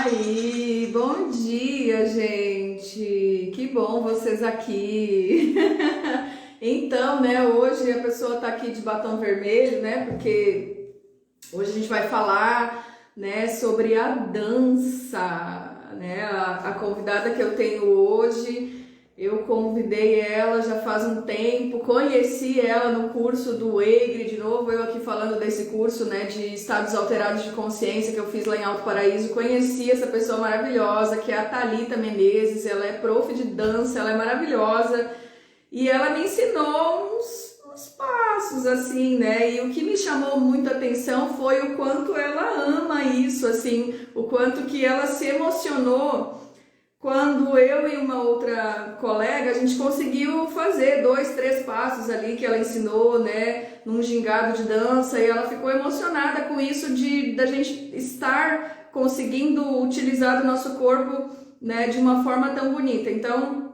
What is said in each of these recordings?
Aí, bom dia, gente. Que bom vocês aqui. Então, né, hoje a pessoa tá aqui de batom vermelho, né? Porque hoje a gente vai falar, né, sobre a dança, né? A convidada que eu tenho hoje, eu convidei ela já faz um tempo, conheci ela no curso do EIGRE, de novo eu aqui falando desse curso, né, de estados alterados de consciência que eu fiz lá em Alto Paraíso. Conheci essa pessoa maravilhosa que é a Thalita Menezes. Ela é prof de dança, ela é maravilhosa. E ela me ensinou uns passos assim, né? E o que me chamou muito a atenção foi o quanto ela ama isso, assim, o quanto que ela se emocionou quando eu e uma outra colega, a gente conseguiu fazer dois, três passos ali que ela ensinou, né, num gingado de dança, e ela ficou emocionada com isso de da gente estar conseguindo utilizar o nosso corpo, né, de uma forma tão bonita. Então,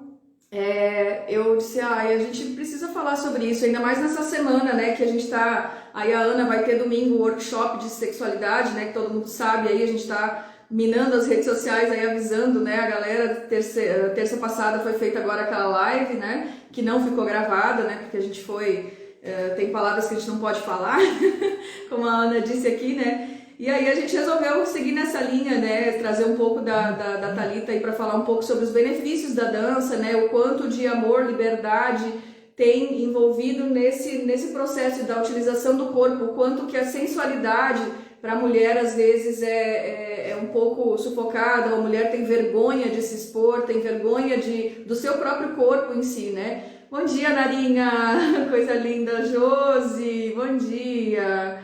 eu disse, a gente precisa falar sobre isso, ainda mais nessa semana, né, que a gente tá, aí a Ana vai ter domingo o workshop de sexualidade, né, que todo mundo sabe, aí a gente tá minando as redes sociais, aí avisando, né, a galera, terça passada foi feita agora aquela live, né, que não ficou gravada, né, porque a gente foi, tem palavras que a gente não pode falar, como a Ana disse aqui, né. E aí a gente resolveu seguir nessa linha, né, trazer um pouco da Thalita aí para falar um pouco sobre os benefícios da dança, né, o quanto de amor, liberdade tem envolvido nesse processo da utilização do corpo, o quanto que a sensualidade para a mulher às vezes é um pouco sufocada, a mulher tem vergonha de se expor, tem vergonha do seu próprio corpo em si, né. Bom dia, Narinha, coisa linda, Josi, bom dia.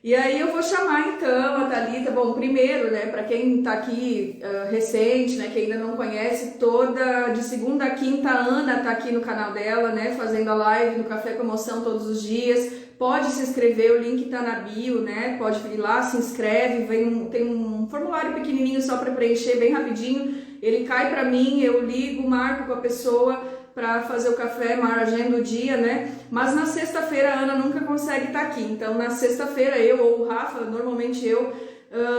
E aí eu vou chamar então a Thalita. Bom, primeiro, né, para quem está aqui recente, né, que ainda não conhece, toda de segunda a quinta a Ana está aqui no canal dela, né, fazendo a live no Café com Emoção todos os dias. Pode se inscrever, o link está na bio, né? Pode ir lá, se inscreve, tem um formulário pequenininho só para preencher bem rapidinho. Ele cai para mim, eu ligo, marco com a pessoa para fazer o café, agenda o dia, né? Mas na sexta-feira a Ana nunca consegue estar aqui. Então na sexta-feira eu ou o Rafa, normalmente eu,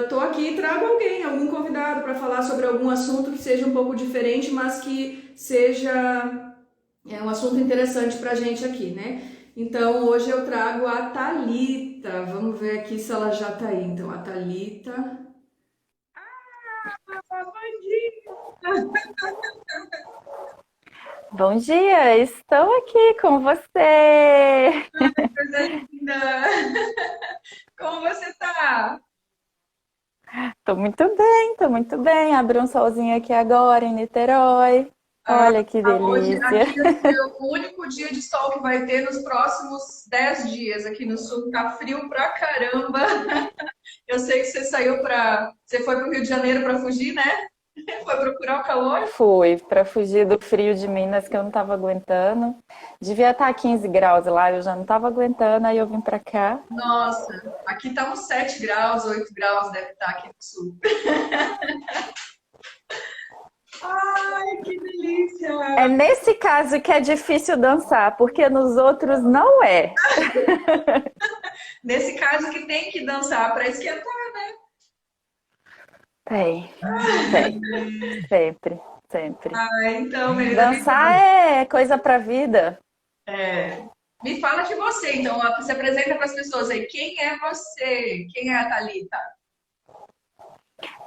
tô aqui e trago alguém, algum convidado para falar sobre algum assunto que seja um pouco diferente, mas que seja um assunto interessante para a gente aqui, né? Então hoje eu trago a Thalita. Vamos ver aqui se ela já tá aí. Então a Thalita. Ah, bom dia! Bom dia, estou aqui com você. Coisa linda! Como você tá? Tô muito bem, tô muito bem. Abri um solzinho aqui agora em Niterói. Olha que Hoje, delícia. aqui é o único dia de sol que vai ter nos próximos 10 dias aqui no sul. Tá frio pra caramba. Eu sei que você saiu pra. Você foi pro Rio de Janeiro pra fugir, né? Foi procurar o calor. Fui para fugir do frio de Minas que eu não tava aguentando. Devia estar 15 graus lá, eu já não tava aguentando, aí eu vim para cá. Nossa, aqui tá uns 7 graus, 8 graus deve estar aqui no sul. Ai, que É delícia! nesse caso que é difícil dançar, porque nos outros não é. Nesse caso que tem que dançar para esquentar. Tem, tem, sempre, sempre. Ah, então, menina, Dançar é coisa pra vida. me fala de você. Então, ó, se apresenta para as pessoas aí. Quem é você? Quem é a Thalita?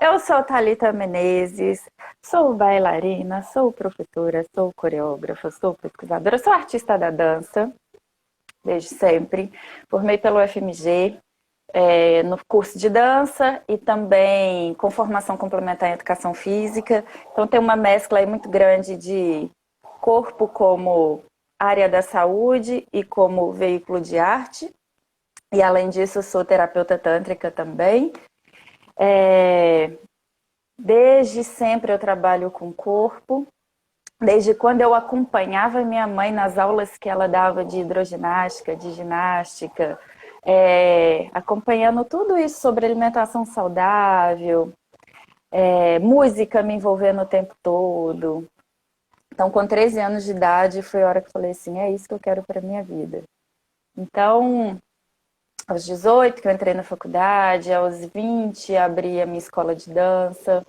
Eu sou Thalita Menezes, sou bailarina, sou professora, sou coreógrafa, sou pesquisadora, sou artista da dança, desde sempre. Formei pelo FMG, no curso de dança e também com formação complementar em educação física. Então tem uma mescla aí muito grande de corpo como área da saúde e como veículo de arte. E além disso, eu sou terapeuta tântrica também. Desde sempre eu trabalho com corpo. Desde quando eu acompanhava minha mãe nas aulas que ela dava de hidroginástica, de ginástica, acompanhando tudo isso sobre alimentação saudável, música me envolvendo o tempo todo. Então, com 13 anos de idade, foi a hora que eu falei assim, é isso que eu quero para minha vida. Então, aos 18 que eu entrei na faculdade, aos 20 abri a minha escola de dança.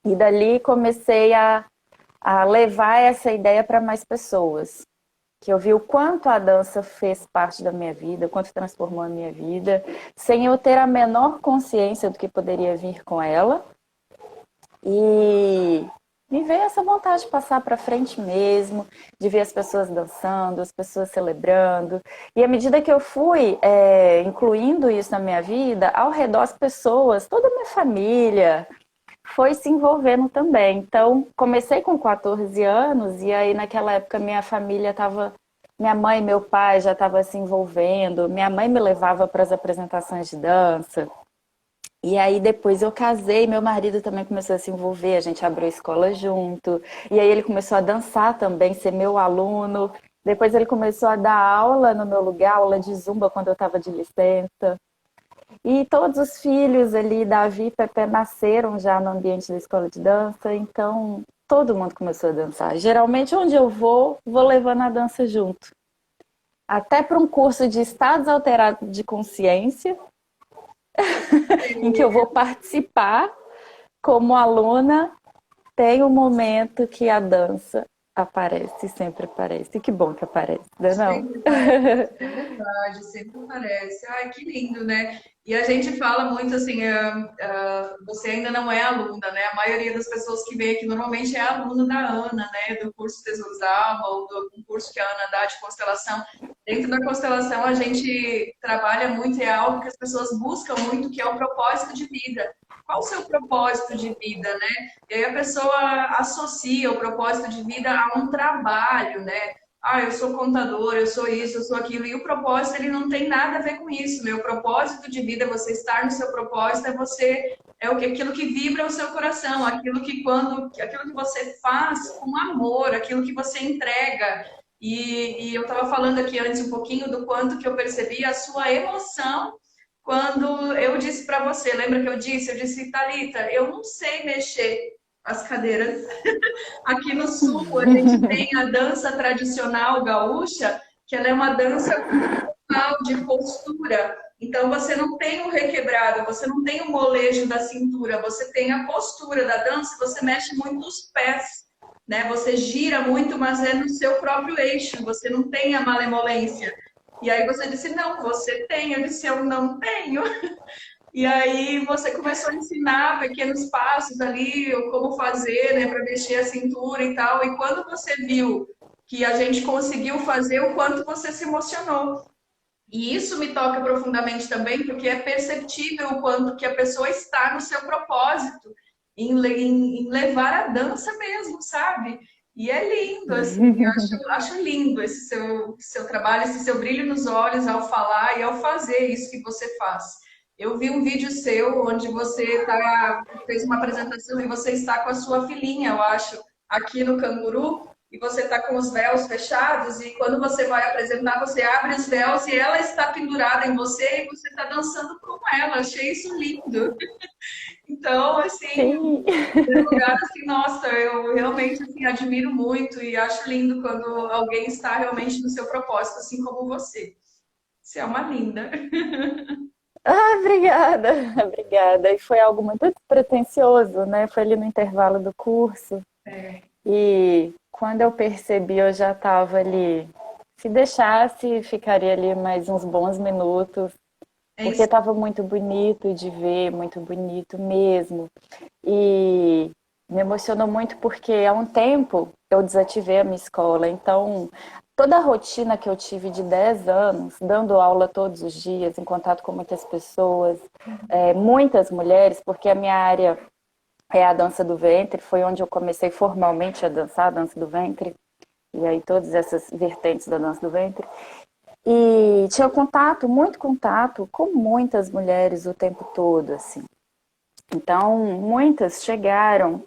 E dali comecei a levar essa ideia para mais pessoas. Que eu vi o quanto a dança fez parte da minha vida, o quanto transformou a minha vida, sem eu ter a menor consciência do que poderia vir com ela. E me veio essa vontade de passar para frente mesmo, de ver as pessoas dançando, as pessoas celebrando. E à medida que eu fui incluindo isso na minha vida, ao redor as pessoas, toda a minha família, foi se envolvendo também. Então, comecei com 14 anos e aí naquela época minha família estava... Minha mãe e meu pai já estavam se envolvendo. Minha mãe me levava para as apresentações de dança. E aí depois eu casei, meu marido também começou a se envolver, a gente abriu a escola junto. E aí ele começou a dançar também, ser meu aluno. Depois ele começou a dar aula no meu lugar, aula de zumba quando eu estava de licença. E todos os filhos ali, Davi e Pepe, nasceram já no ambiente da escola de dança, então todo mundo começou a dançar. Geralmente, onde eu vou levando a dança junto. Até para um curso de estados alterados de consciência, em que eu vou participar como aluna, tem um momento que a dança aparece, sempre aparece. E que bom que aparece, não Sempre parece, é verdade, sempre parece. Ai, que lindo, né? E a gente fala muito assim, você ainda não é aluna, né? A maioria das pessoas que vem aqui normalmente é aluna da Ana, né? Do curso Tesouros da Alma, ou do um curso que a Ana dá de constelação. Dentro da constelação, a gente trabalha muito, e é algo que as pessoas buscam muito, que é o propósito de vida. Qual o seu propósito de vida, né? E aí a pessoa associa o propósito de vida a um trabalho, né? Ah, eu sou contador, eu sou isso, eu sou aquilo. E o propósito, ele não tem nada a ver com isso. Meu propósito de vida é você estar no seu propósito, é você, aquilo que vibra o seu coração, aquilo que você faz com amor, aquilo que você entrega. E eu estava falando aqui antes um pouquinho do quanto que eu percebi a sua emoção quando eu disse para você, lembra que eu disse? Eu disse, Thalita, eu não sei mexer as cadeiras. Aqui no sul, a gente tem a dança tradicional gaúcha, que ela é uma dança cultural de postura. Então, você não tem o requebrado, você não tem o molejo da cintura, você tem a postura da dança, você mexe muito os pés, né? Você gira muito, mas é no seu próprio eixo, você não tem a malemolência. E aí você disse, não, você tem. Eu disse, eu não tenho. E aí você começou a ensinar pequenos passos ali, ou como fazer, né, para mexer a cintura e tal. E quando você viu que a gente conseguiu fazer, o quanto você se emocionou. E isso me toca profundamente também, porque é perceptível o quanto que a pessoa está no seu propósito, em levar a dança mesmo, sabe? E é lindo, assim, acho lindo esse seu trabalho, esse seu brilho nos olhos ao falar e ao fazer isso que você faz. Eu vi um vídeo seu onde fez uma apresentação e você está com a sua filhinha, eu acho, aqui no Canguru, e você está com os véus fechados, e quando você vai apresentar, você abre os véus e ela está pendurada em você e você está dançando com ela. Achei isso lindo. Então, assim, Sim. é um lugar assim, nossa, eu realmente assim, admiro muito e acho lindo quando alguém está realmente no seu propósito, assim como você. Você é uma linda. Ah, obrigada, obrigada. E foi algo muito despretensioso, né? Foi ali no intervalo do curso. É, E quando eu percebi, eu já estava ali. Se deixasse, ficaria ali mais uns bons minutos, é porque isso. estava muito bonito de ver, muito bonito mesmo. E me emocionou muito porque há um tempo eu desativei a minha escola, então toda a rotina que eu tive de 10 anos, dando aula todos os dias, em contato com muitas pessoas, muitas mulheres, porque a minha área é a dança do ventre, foi onde eu comecei formalmente a dançar a dança do ventre, e aí todas essas vertentes da dança do ventre. E tinha contato, muito contato com muitas mulheres o tempo todo, assim. Então, muitas chegaram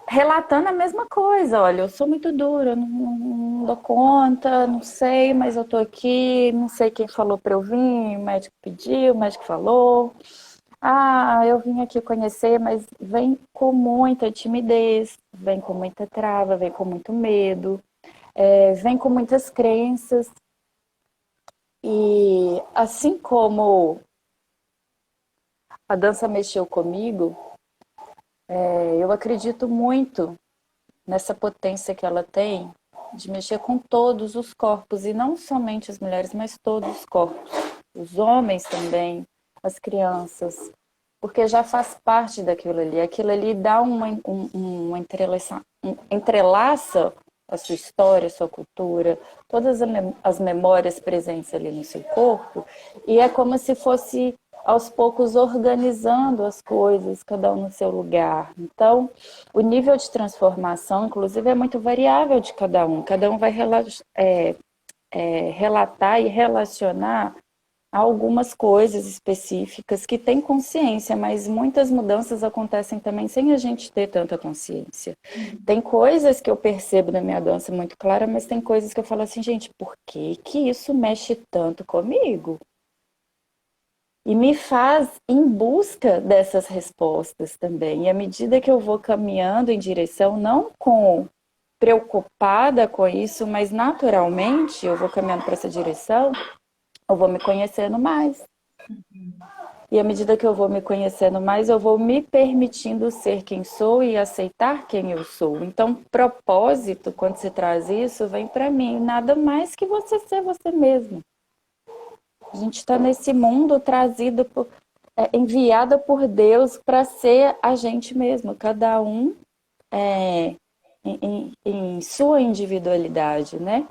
relatando a mesma coisa. Olha, eu sou muito dura, eu não dou conta, não sei, mas eu tô aqui, não sei quem falou para eu vir, o médico pediu, o médico falou. Ah, eu vim aqui conhecer, mas vem com muita timidez, vem com muita trava, vem com muito medo, vem com muitas crenças. E assim como a dança mexeu comigo, Eu acredito muito nessa potência que ela tem de mexer com todos os corpos, e não somente as mulheres, mas todos os corpos. Os homens também, as crianças, porque já faz parte daquilo ali. Aquilo ali dá entrelaça a sua história, a sua cultura, todas as memórias presentes ali no seu corpo, e é como se fosse aos poucos organizando as coisas, cada um no seu lugar. Então, o nível de transformação, inclusive, é muito variável de cada um. Cada um vai relatar e relacionar algumas coisas específicas que têm consciência, mas muitas mudanças acontecem também sem a gente ter tanta consciência. Tem coisas que eu percebo na minha dança muito clara, mas tem coisas que eu falo assim, gente, por que que isso mexe tanto comigo? E me faz em busca dessas respostas também. E à medida que eu vou caminhando em direção, não com preocupada com isso, mas naturalmente eu vou caminhando para essa direção, eu vou me conhecendo mais. E à medida que eu vou me conhecendo mais, eu vou me permitindo ser quem sou e aceitar quem eu sou. Então, propósito, quando você traz isso, vem para mim, nada mais que você ser você mesmo. A gente está nesse mundo enviada por Deus para ser a gente mesmo, cada um em sua individualidade, né?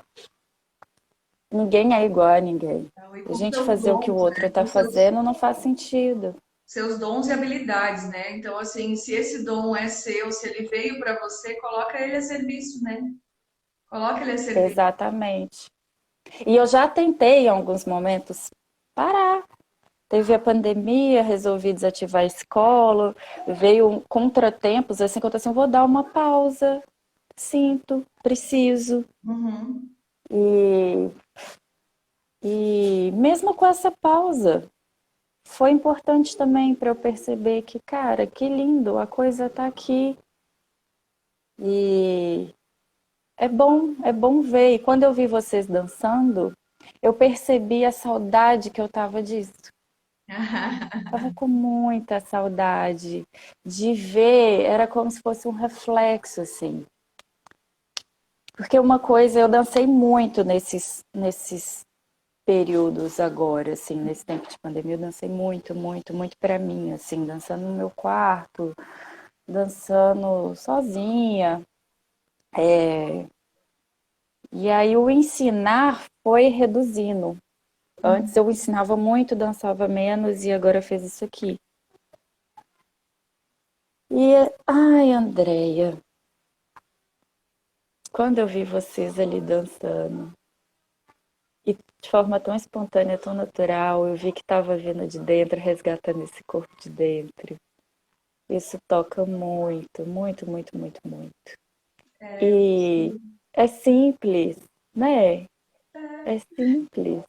Ninguém é igual a ninguém. Então, e A com gente seus fazer o que o dons, outro né? está Com seus, fazendo não faz sentido. seus dons e habilidades, né? Então, assim, se esse dom é seu, se ele veio para você, coloca ele a serviço, né? Coloca ele a serviço. Exatamente. E eu já tentei em alguns momentos parar. Teve a pandemia, resolvi desativar a escola, veio contratempos, assim, que eu tô assim, vou dar uma pausa, sinto, preciso. Uhum. E, e mesmo com essa pausa, foi importante também para eu perceber que, cara, que lindo, a coisa tá aqui. E é bom ver. E quando eu vi vocês dançando, eu percebi a saudade que eu tava disso. Tava com muita saudade de ver, era como se fosse um reflexo, assim. Porque uma coisa, eu dancei muito nesses períodos agora, assim, nesse tempo de pandemia, eu dancei muito, muito, muito pra mim, assim, dançando no meu quarto, dançando sozinha. E aí o ensinar foi reduzindo. Antes eu ensinava muito, dançava menos e agora fez isso aqui. Ai, Andréia, quando eu vi vocês ali dançando, e de forma tão espontânea, tão natural, eu vi que estava vindo de dentro, resgatando esse corpo de dentro. Isso toca muito, muito, muito, muito, muito. E é simples, né? É simples.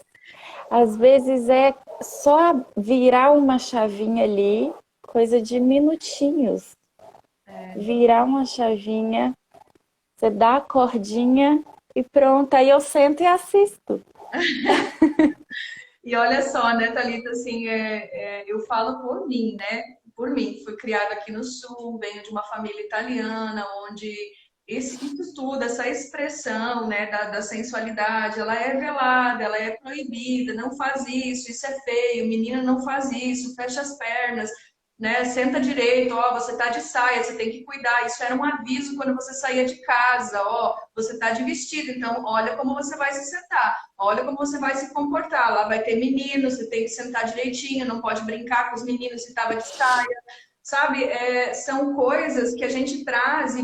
Às vezes é só virar uma chavinha ali, coisa de minutinhos. Virar uma chavinha, você dá a cordinha e pronto. Aí eu sento e assisto. E olha só, né, Thalita, assim, eu falo por mim, né? Por mim, fui criada aqui no Sul, venho de uma família italiana, onde isso tudo, essa expressão, né, da sensualidade, ela é velada, ela é proibida, não faz isso é feio, menina não faz isso, fecha as pernas, né, senta direito, ó, você tá de saia, você tem que cuidar, isso era um aviso quando você saía de casa, ó, você tá de vestido, então olha como você vai se sentar. Olha como você vai se comportar. Lá vai ter meninos, você tem que sentar direitinho, não pode brincar com os meninos se estava de saia. Sabe? São coisas que a gente traz e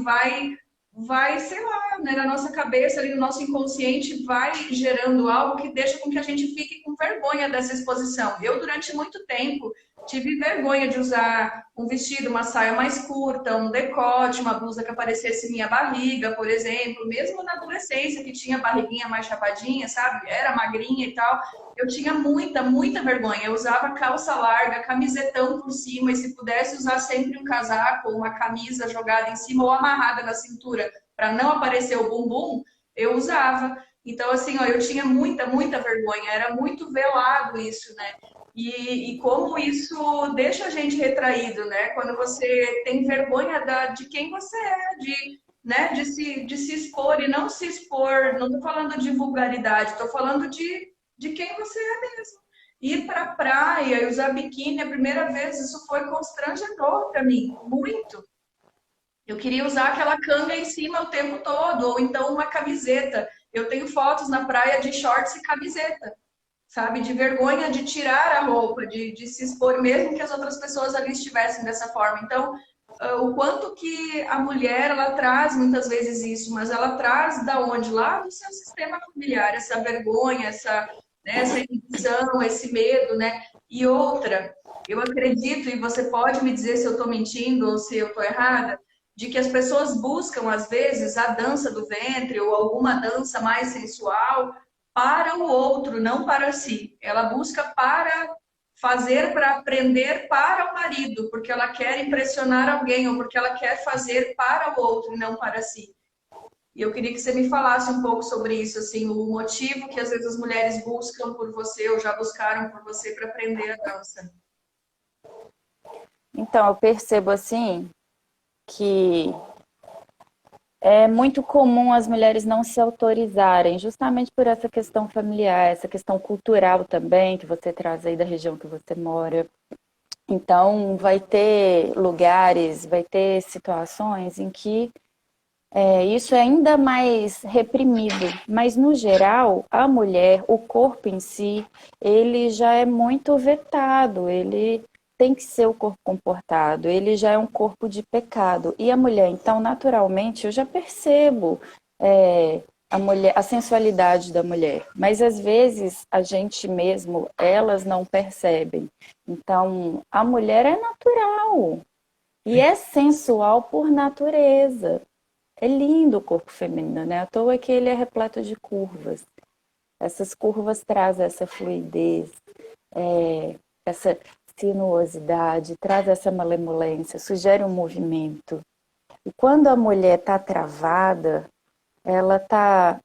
vai, sei lá, né, na nossa cabeça, ali no nosso inconsciente, vai gerando algo que deixa com que a gente fique com vergonha dessa exposição. Eu, durante muito tempo, tive vergonha de usar um vestido, uma saia mais curta, um decote, uma blusa que aparecesse minha barriga, por exemplo, mesmo na adolescência, que tinha barriguinha mais chapadinha, sabe? Era magrinha e tal. Eu tinha muita, muita vergonha. Eu usava calça larga, camisetão por cima, e se pudesse usar sempre um casaco ou uma camisa jogada em cima ou amarrada na cintura para não aparecer o bumbum, eu usava. Então, assim, ó, eu tinha muita vergonha, era muito velado isso, né? E como isso deixa a gente retraído, né? Quando você tem vergonha de quem você é, né, de se expor e não se expor, não estou falando de vulgaridade, estou falando de quem você é mesmo. Ir para a praia e usar biquíni a primeira vez, isso foi constrangedor para mim, muito. Eu queria usar aquela canga em cima o tempo todo, ou então uma camiseta. Eu tenho fotos na praia de shorts e camiseta, sabe? De vergonha de tirar a roupa, de se expor, mesmo que as outras pessoas ali estivessem dessa forma. Então, o quanto que a mulher, ela traz muitas vezes isso, mas ela traz da onde? Lá do seu sistema familiar, essa vergonha, essa inibição, esse medo, né? E outra, eu acredito, e você pode me dizer se eu estou mentindo ou se eu estou errada, de que as pessoas buscam, às vezes, a dança do ventre ou alguma dança mais sensual para o outro, não para si. Ela busca para fazer, para aprender para o marido, porque ela quer impressionar alguém ou porque ela quer fazer para o outro e não para si. E eu queria que você me falasse um pouco sobre isso, assim, o motivo que às vezes as mulheres buscam por você ou já buscaram por você para aprender a dança. Então, eu percebo assim que é muito comum as mulheres não se autorizarem, justamente por essa questão familiar, essa questão cultural também, que você traz aí da região que você mora. Então, vai ter lugares, vai ter situações em que isso é ainda mais reprimido, mas no geral, a mulher, o corpo em si, ele já é muito vetado, ele tem que ser o corpo comportado, ele já é um corpo de pecado. E a mulher, então, naturalmente, eu já percebo a mulher, a sensualidade da mulher, mas às vezes a gente mesmo, elas não percebem. Então, a mulher é natural e é sensual por natureza. É lindo o corpo feminino, né? À toa que ele é repleto de curvas. Essas curvas trazem essa fluidez, essa sinuosidade, traz essa malemolência, sugere um movimento. E quando a mulher está travada, ela está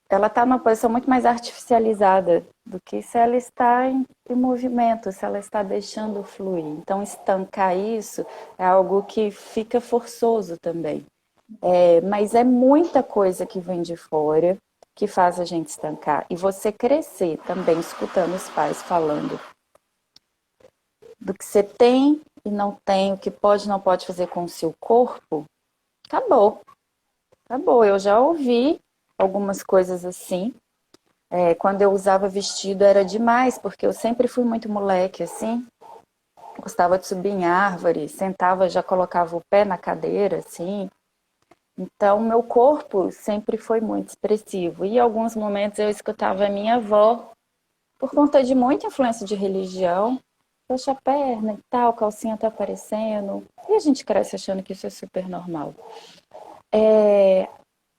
ela tá numa posição muito mais artificializada do que se ela está em movimento, se ela está deixando fluir. Então, estancar isso é algo que fica forçoso também. Mas é muita coisa que vem de fora que faz a gente estancar. E você crescer também escutando os pais falando do que você tem e não tem, o que pode e não pode fazer com o seu corpo, acabou. Acabou. Eu já ouvi algumas coisas assim. Quando eu usava vestido era demais, porque eu sempre fui muito moleque, assim. Gostava de subir em árvore, sentava, já colocava o pé na cadeira, assim. Então, meu corpo sempre foi muito expressivo. E em alguns momentos eu escutava a minha avó, por conta de muita influência de religião, fecha a perna e tal, calcinha tá aparecendo. E a gente cresce achando que isso é super normal.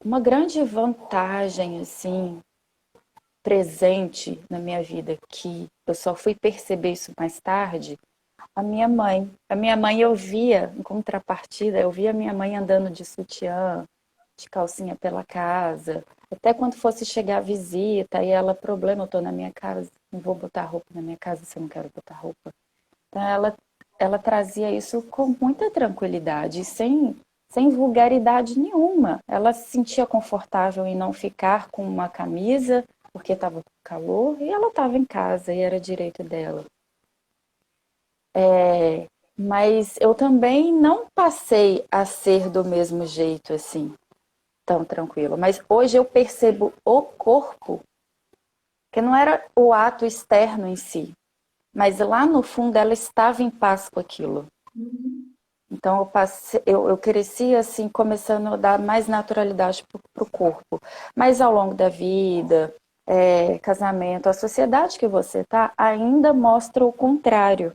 Uma grande vantagem, assim, presente na minha vida, que eu só fui perceber isso mais tarde, a minha mãe. A minha mãe eu via, em contrapartida, eu via a minha mãe andando de sutiã, de calcinha pela casa. Até quando fosse chegar a visita, e ela, problema, eu tô na minha casa, não vou botar roupa na minha casa se eu não quero botar roupa. Então ela trazia isso com muita tranquilidade, sem vulgaridade nenhuma. Ela se sentia confortável em não ficar com uma camisa, porque estava com calor, e ela estava em casa, e era direito dela. Mas eu também não passei a ser do mesmo jeito, assim, tão tranquilo. Mas hoje eu percebo o corpo, que não era o ato externo em si, mas lá no fundo ela estava em paz com aquilo. Então eu cresci assim, começando a dar mais naturalidade para o corpo. Mas ao longo da vida, casamento, a sociedade que você está ainda mostra o contrário.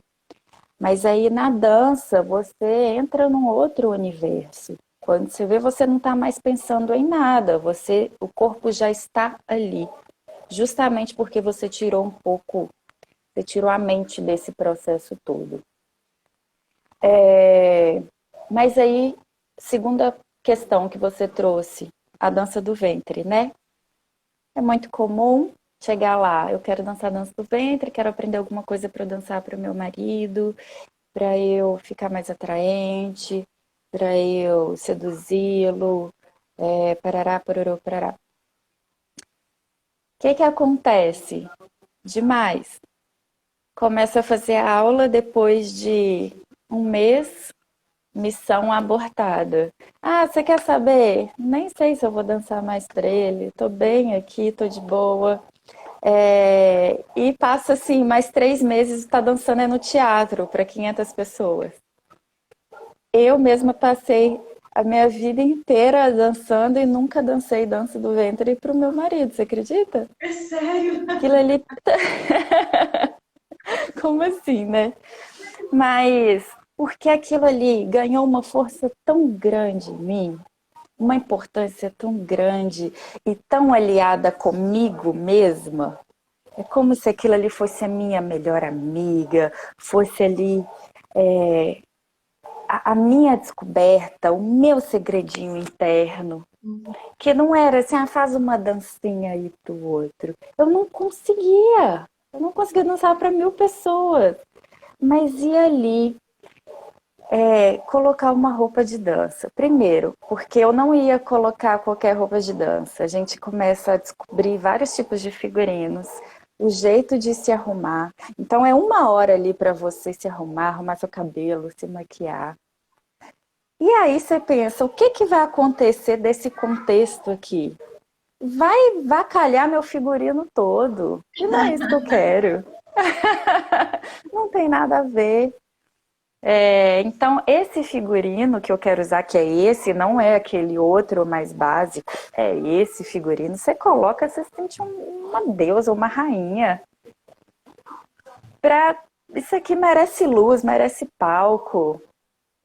Mas aí na dança você entra num outro universo. Quando você vê, você não está mais pensando em nada, o corpo já está ali. Justamente porque você tirou um pouco, você tirou a mente desse processo todo. Mas aí, segunda questão que você trouxe, a dança do ventre, né? É muito comum chegar lá, eu quero dançar dança do ventre, quero aprender alguma coisa para dançar para o meu marido, para eu ficar mais atraente, para eu seduzi-lo, parará, pororô, parará. O que acontece? Demais. Começa a fazer a aula depois de um mês, missão abortada. Ah, você quer saber? Nem sei se eu vou dançar mais para ele. Tô bem aqui, tô de boa. E passa assim, mais 3 meses está dançando no teatro para 500 pessoas. Eu mesma passei a minha vida inteira dançando e nunca dancei dança do ventre para o meu marido, você acredita? É sério? Aquilo ali. Como assim, né? Mas porque aquilo ali ganhou uma força tão grande em mim, uma importância tão grande e tão aliada comigo mesma. É como se aquilo ali fosse a minha melhor amiga, fosse ali a minha descoberta, o meu segredinho interno. Que não era assim, faz uma dancinha aí pro outro. Eu não conseguia. Eu não conseguia dançar para 1000 pessoas. Mas e ali colocar uma roupa de dança? Primeiro, porque eu não ia colocar qualquer roupa de dança. A gente começa a descobrir vários tipos de figurinos, o jeito de se arrumar. Então é 1 hora ali para você se arrumar, arrumar seu cabelo, se maquiar. E aí você pensa, o que vai acontecer desse contexto aqui? Vai vacalhar meu figurino todo. E não é isso que eu quero. Não tem nada a ver. Então, esse figurino que eu quero usar, que é esse, não é aquele outro mais básico, é esse figurino. Você coloca, você sente uma deusa, uma rainha. Isso aqui merece luz, merece palco,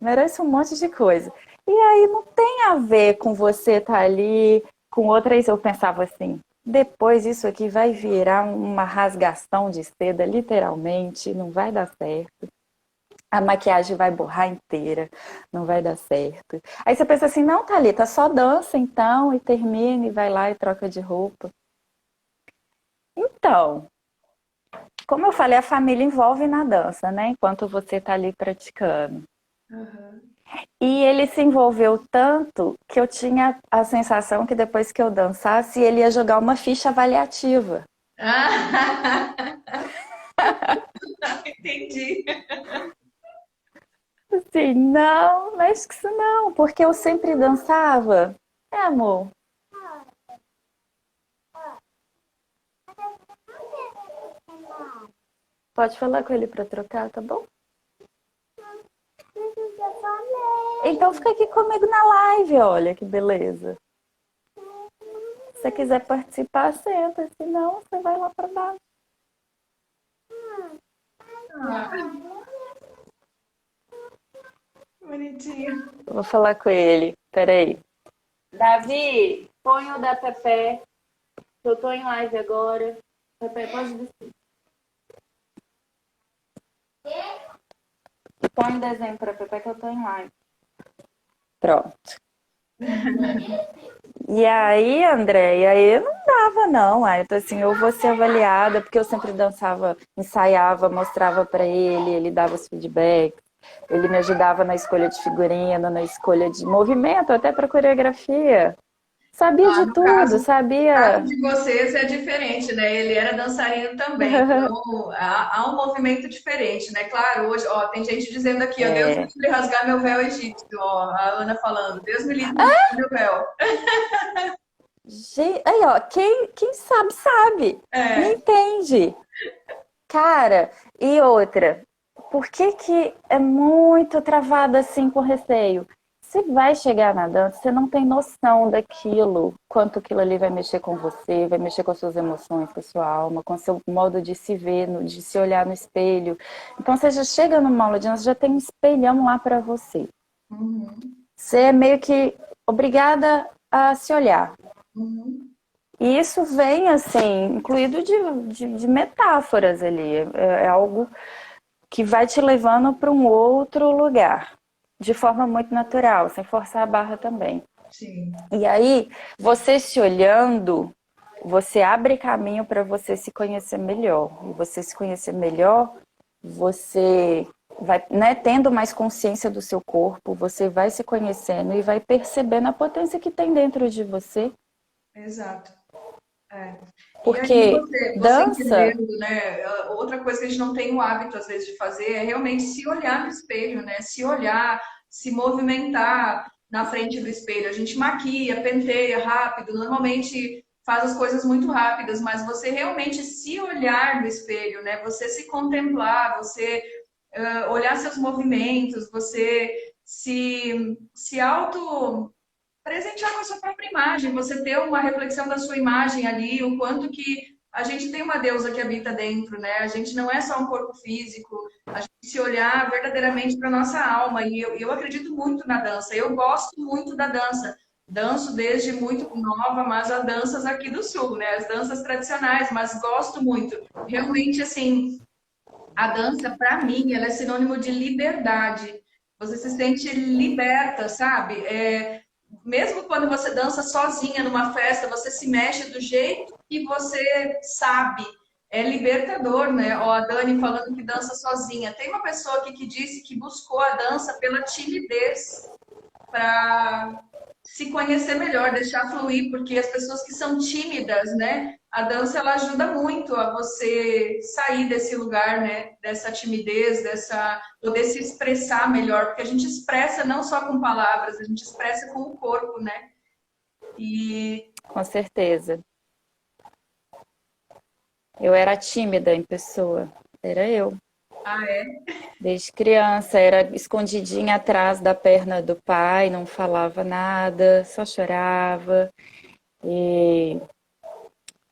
merece um monte de coisa. E aí não tem a ver com você estar ali com outras. Eu pensava assim, depois isso aqui vai virar uma rasgação de seda, literalmente, não vai dar certo. A maquiagem vai borrar inteira, não vai dar certo. Aí você pensa assim, não, Thalita, só dança então, e termina, e vai lá e troca de roupa. Então, como eu falei, a família envolve na dança, né? Enquanto você tá ali praticando. Uhum. E ele se envolveu tanto que eu tinha a sensação que depois que eu dançasse, ele ia jogar uma ficha avaliativa. Ah, entendi. Assim, não, mexe com isso não, porque eu sempre dançava. Amor. Pode falar com ele pra trocar, tá bom? Então fica aqui comigo na live, olha que beleza. Se você quiser participar, senta, senão você vai lá pra baixo. Ah, bonitinho. Eu vou falar com ele, peraí. Davi, põe o da Pepe. Eu tô em live agora. Pepe, pode descer. Põe um desenho pra Pepe que eu tô em live. Pronto. E aí, André, e aí não dava não. Aí eu tô assim, eu vou ser avaliada, porque eu sempre dançava, ensaiava, mostrava pra ele, ele dava os feedbacks, ele me ajudava na escolha de figurino, na escolha de movimento, até pra coreografia. Sabia Ah, de no tudo, caso, caso sabia. de vocês é diferente, né? Ele era dançarino também, então há um movimento diferente, né? Claro, hoje, ó, tem gente dizendo aqui, ó, Deus me livre de rasgar meu véu egípcio, ó, a Ana falando, Deus me livre de rasgar meu véu. Aí, ó, quem sabe, sabe. Me É. entende. Cara, e outra, por que que é muito travado assim com receio? Você vai chegar na dança, você não tem noção daquilo, quanto aquilo ali vai mexer com você, vai mexer com as suas emoções, com a sua alma, com o seu modo de se ver, de se olhar no espelho. Então você já chega numa aula de dança, já tem um espelhão lá pra você. Uhum, Você é meio que obrigada a se olhar. uhum. E isso vem, assim, incluído de metáforas ali. É algo que vai te levando para um outro lugar, de forma muito natural, sem forçar a barra também. Sim. E aí, você se olhando, você abre caminho para você se conhecer melhor. E você se conhecer melhor, você vai, né, tendo mais consciência do seu corpo, você vai se conhecendo e vai percebendo a potência que tem dentro de você. Exato. É. E aí Porque você dança, entendendo, né? Outra coisa que a gente não tem o hábito às vezes de fazer é realmente se olhar no espelho, né? Se olhar, se movimentar na frente do espelho. A gente maquia, penteia rápido, normalmente faz as coisas muito rápidas, mas você realmente se olhar no espelho, né? Você se contemplar, você olhar seus movimentos, você se auto presentear com a sua própria imagem, você ter uma reflexão da sua imagem ali, o quanto que a gente tem uma deusa que habita dentro, né? A gente não é só um corpo físico, a gente se olhar verdadeiramente para nossa alma. E eu acredito muito na dança, eu gosto muito da dança. Danço desde muito nova, mas as danças aqui do sul, né? As danças tradicionais, mas gosto muito. Realmente, assim, a dança, para mim, ela é sinônimo de liberdade. Você se sente liberta, sabe? Mesmo quando você dança sozinha numa festa, você se mexe do jeito que você sabe. É libertador, né? Ó, a Dani falando que dança sozinha. Tem uma pessoa aqui que disse que buscou a dança pela timidez, para se conhecer melhor, deixar fluir, porque as pessoas que são tímidas, né? A dança ela ajuda muito a você sair desse lugar, né? Dessa timidez, dessa poder se expressar melhor, porque a gente expressa não só com palavras, a gente expressa com o corpo, né? E com certeza. Eu era tímida em pessoa, era eu. ah, é? Desde criança, era escondidinha atrás da perna do pai, não falava nada, só chorava. E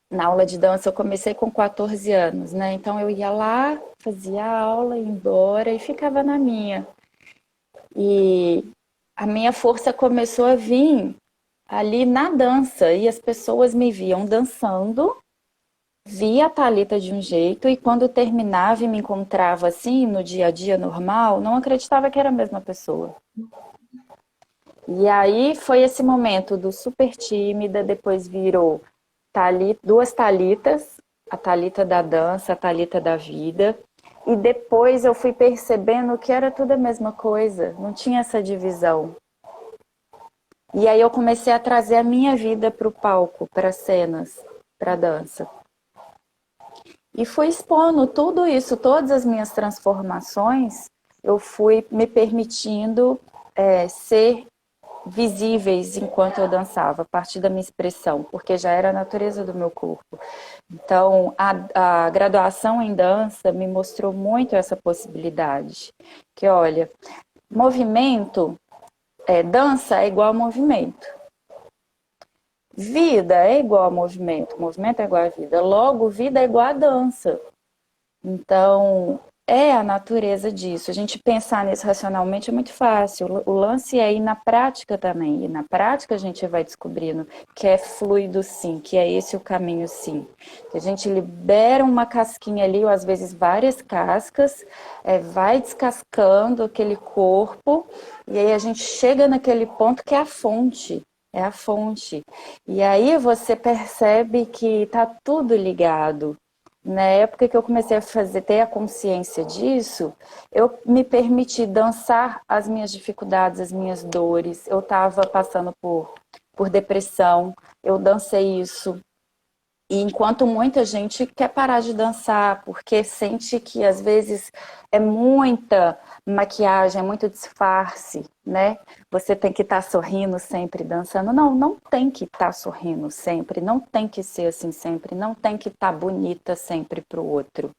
na aula de dança eu comecei com 14 anos, né? Então eu ia lá, fazia aula, ia embora e ficava na minha. E a minha força começou a vir ali na dança e as pessoas me viam dançando, via a Thalita de um jeito e quando terminava e me encontrava assim no dia a dia normal, não acreditava que era a mesma pessoa. E aí foi esse momento do super tímida, depois virou duas Thalitas, a Thalita da dança, a Thalita da vida. E depois eu fui percebendo que era tudo a mesma coisa, não tinha essa divisão. E aí eu comecei a trazer a minha vida para o palco, para cenas, para dança. E fui expondo tudo isso, todas as minhas transformações, eu fui me permitindo ser visíveis enquanto eu dançava, a partir da minha expressão, porque já era a natureza do meu corpo. Então, a graduação em dança me mostrou muito essa possibilidade. Que, olha, movimento, dança é igual a movimento. Vida é igual a movimento é igual a vida. Logo, vida é igual a dança. Então, é a natureza disso. A gente pensar nisso racionalmente é muito fácil. O lance é ir na prática também. E na prática a gente vai descobrindo que é fluido sim, que é esse o caminho sim. Que a gente libera uma casquinha ali, ou às vezes várias cascas, vai descascando aquele corpo, e aí a gente chega naquele ponto que é a fonte. É a fonte. E aí você percebe que está tudo ligado. Na época que eu comecei a ter a consciência disso, eu me permiti dançar as minhas dificuldades, as minhas dores. Eu estava passando por depressão, eu dancei isso. E enquanto muita gente quer parar de dançar, porque sente que às vezes é muita maquiagem, é muito disfarce, né? Você tem que estar sorrindo sempre, dançando. Não, não tem que estar sorrindo sempre, não tem que ser assim sempre, não tem que estar bonita sempre para o outro.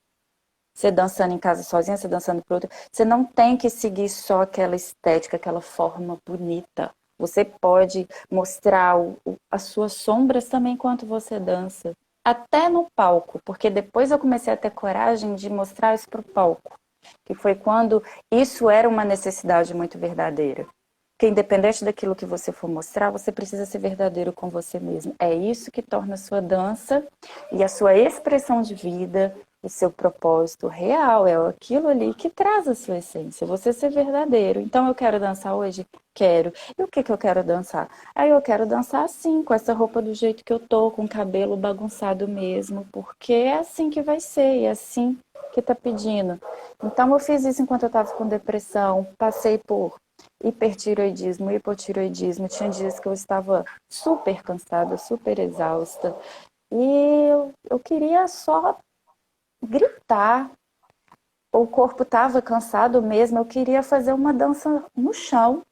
Você dançando em casa sozinha, você dançando para o outro, você não tem que seguir só aquela estética, aquela forma bonita. Você pode mostrar as suas sombras também enquanto você dança. Até no palco, porque depois eu comecei a ter coragem de mostrar isso para o palco. Que foi quando isso era uma necessidade muito verdadeira. Porque independente daquilo que você for mostrar, você precisa ser verdadeiro com você mesmo. É isso que torna a sua dança e a sua expressão de vida o seu propósito real, é aquilo ali que traz a sua essência, você ser verdadeiro. Então eu quero dançar hoje? Quero. E o que que eu quero dançar? Aí eu quero dançar assim, com essa roupa do jeito que eu tô, com o cabelo bagunçado mesmo, porque é assim que vai ser, é assim que tá pedindo. Então eu fiz isso enquanto eu tava com depressão, passei por hipertiroidismo, hipotiroidismo, tinha dias que eu estava super cansada, super exausta, e eu queria só gritar. O corpo estava cansado mesmo, eu queria fazer uma dança no chão,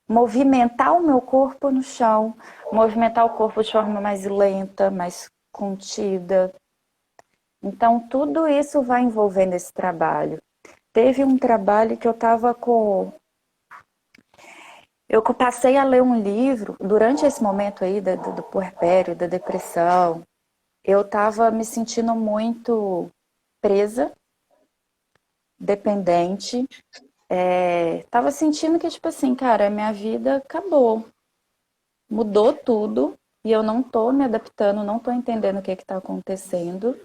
movimentar o meu corpo no chão, movimentar o corpo de forma mais lenta, mais contida. Então, tudo isso vai envolvendo esse trabalho. Teve um trabalho que eu estava com. Eu passei a ler um livro, durante esse momento aí do puerpério, da depressão, eu estava me sentindo muito presa, dependente. Tava sentindo que, tipo assim, cara, minha vida acabou. Mudou tudo e eu não tô me adaptando, não tô entendendo o que tá acontecendo.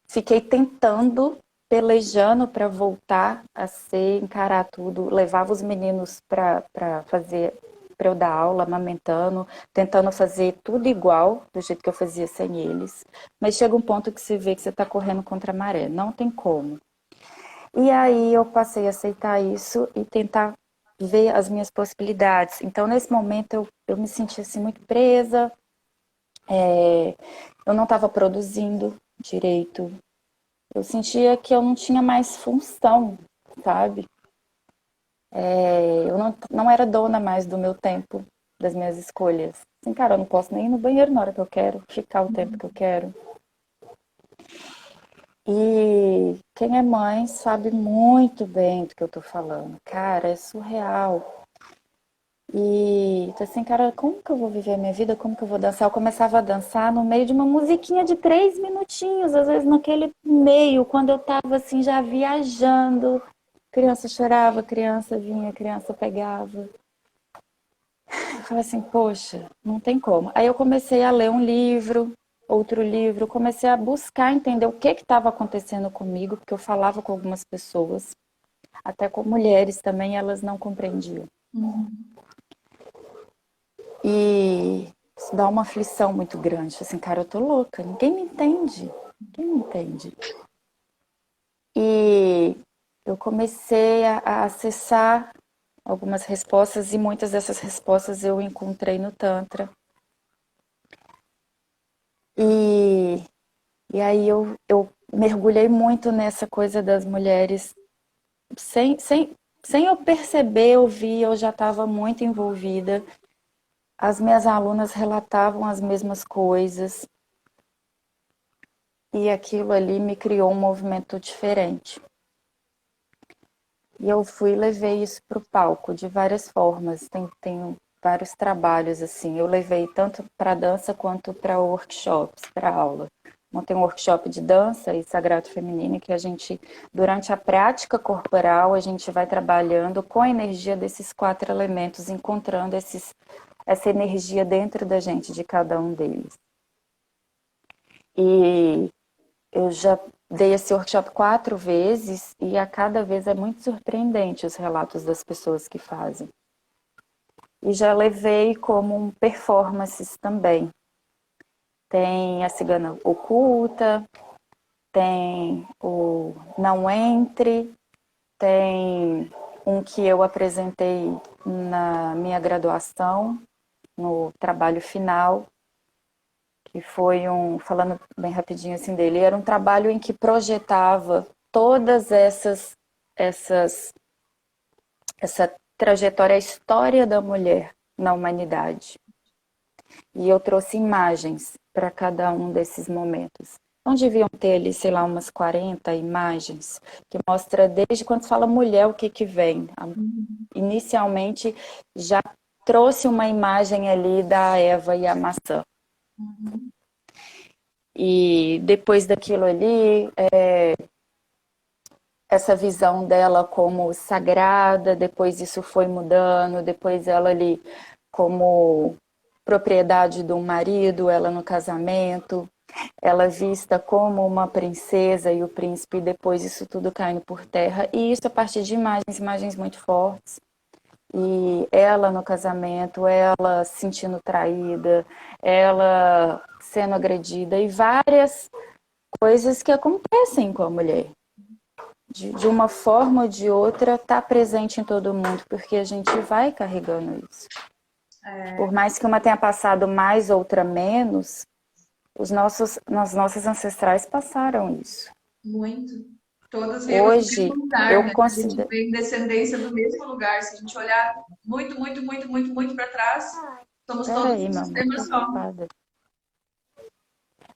Fiquei tentando, pelejando para voltar a ser, encarar tudo. Levava os meninos para fazer, para eu dar aula, amamentando, tentando fazer tudo igual, do jeito que eu fazia sem eles. Mas chega um ponto que você vê que você tá correndo contra a maré, não tem como. E aí eu passei a aceitar isso e tentar ver as minhas possibilidades. Então, nesse momento, eu me senti assim, muito presa, eu não estava produzindo direito, eu sentia que eu não tinha mais função, sabe? Eu não era dona mais do meu tempo, das minhas escolhas. Assim, cara, eu não posso nem ir no banheiro na hora que eu quero, ficar o tempo que eu quero. E quem é mãe sabe muito bem do que eu tô falando. Cara, é surreal. E então, assim, cara, como que eu vou viver a minha vida? Como que eu vou dançar? Eu começava a dançar no meio de uma musiquinha de 3 minutinhos, às vezes naquele meio, quando eu tava assim, já viajando. Criança chorava, criança vinha, criança pegava. Eu falei assim, poxa, não tem como. Aí eu comecei a ler um livro, outro livro, comecei a buscar entender o que estava acontecendo comigo, porque eu falava com algumas pessoas, até com mulheres também, elas não compreendiam. Uhum. E isso dá uma aflição muito grande. Assim, cara, eu tô louca, ninguém me entende. Ninguém me entende. E eu comecei a acessar algumas respostas e muitas dessas respostas eu encontrei no Tantra. E, e aí eu mergulhei muito nessa coisa das mulheres. Sem eu perceber, eu vi, eu já estava muito envolvida. As minhas alunas relatavam as mesmas coisas. E aquilo ali me criou um movimento diferente. E eu fui e levei isso para o palco de várias formas. Tenho vários trabalhos assim. Eu levei tanto para dança quanto para workshops, para aula. Montei um workshop de dança e sagrado feminino que a gente, durante a prática corporal, a gente vai trabalhando com a energia desses 4 elementos, encontrando essa energia dentro da gente, de cada um deles. E eu já dei esse workshop 4 vezes e a cada vez é muito surpreendente os relatos das pessoas que fazem. E já levei como um performances também. Tem a Cigana Oculta, tem o Não Entre, tem um que eu apresentei na minha graduação, no trabalho final, que foi falando bem rapidinho assim dele, era um trabalho em que projetava todas essa trajetória, a história da mulher na humanidade. E eu trouxe imagens para cada um desses momentos. Então deviam ter ali, sei lá, umas 40 imagens, que mostra desde quando fala mulher o que vem. Inicialmente já trouxe uma imagem ali da Eva e a maçã. Uhum. E depois daquilo ali, essa visão dela como sagrada, depois isso foi mudando, depois ela ali como propriedade do marido, ela no casamento. ela vista como uma princesa e o príncipe, e depois isso tudo caindo por terra. E isso a partir de imagens, imagens muito fortes. E ela no casamento, ela se sentindo traída, ela sendo agredida e várias coisas que acontecem com a mulher. De uma forma ou de outra, tá presente em todo mundo, porque a gente vai carregando isso. Por mais que uma tenha passado mais, outra menos, as nossas ancestrais passaram isso. Muito. Todas viemos do mesmo Hoje, lugar, eu né? A gente considero... vem descendência do mesmo lugar. Se a gente olhar muito para trás, somos todos Peraí, um mamãe, tô sistema só. ocupada.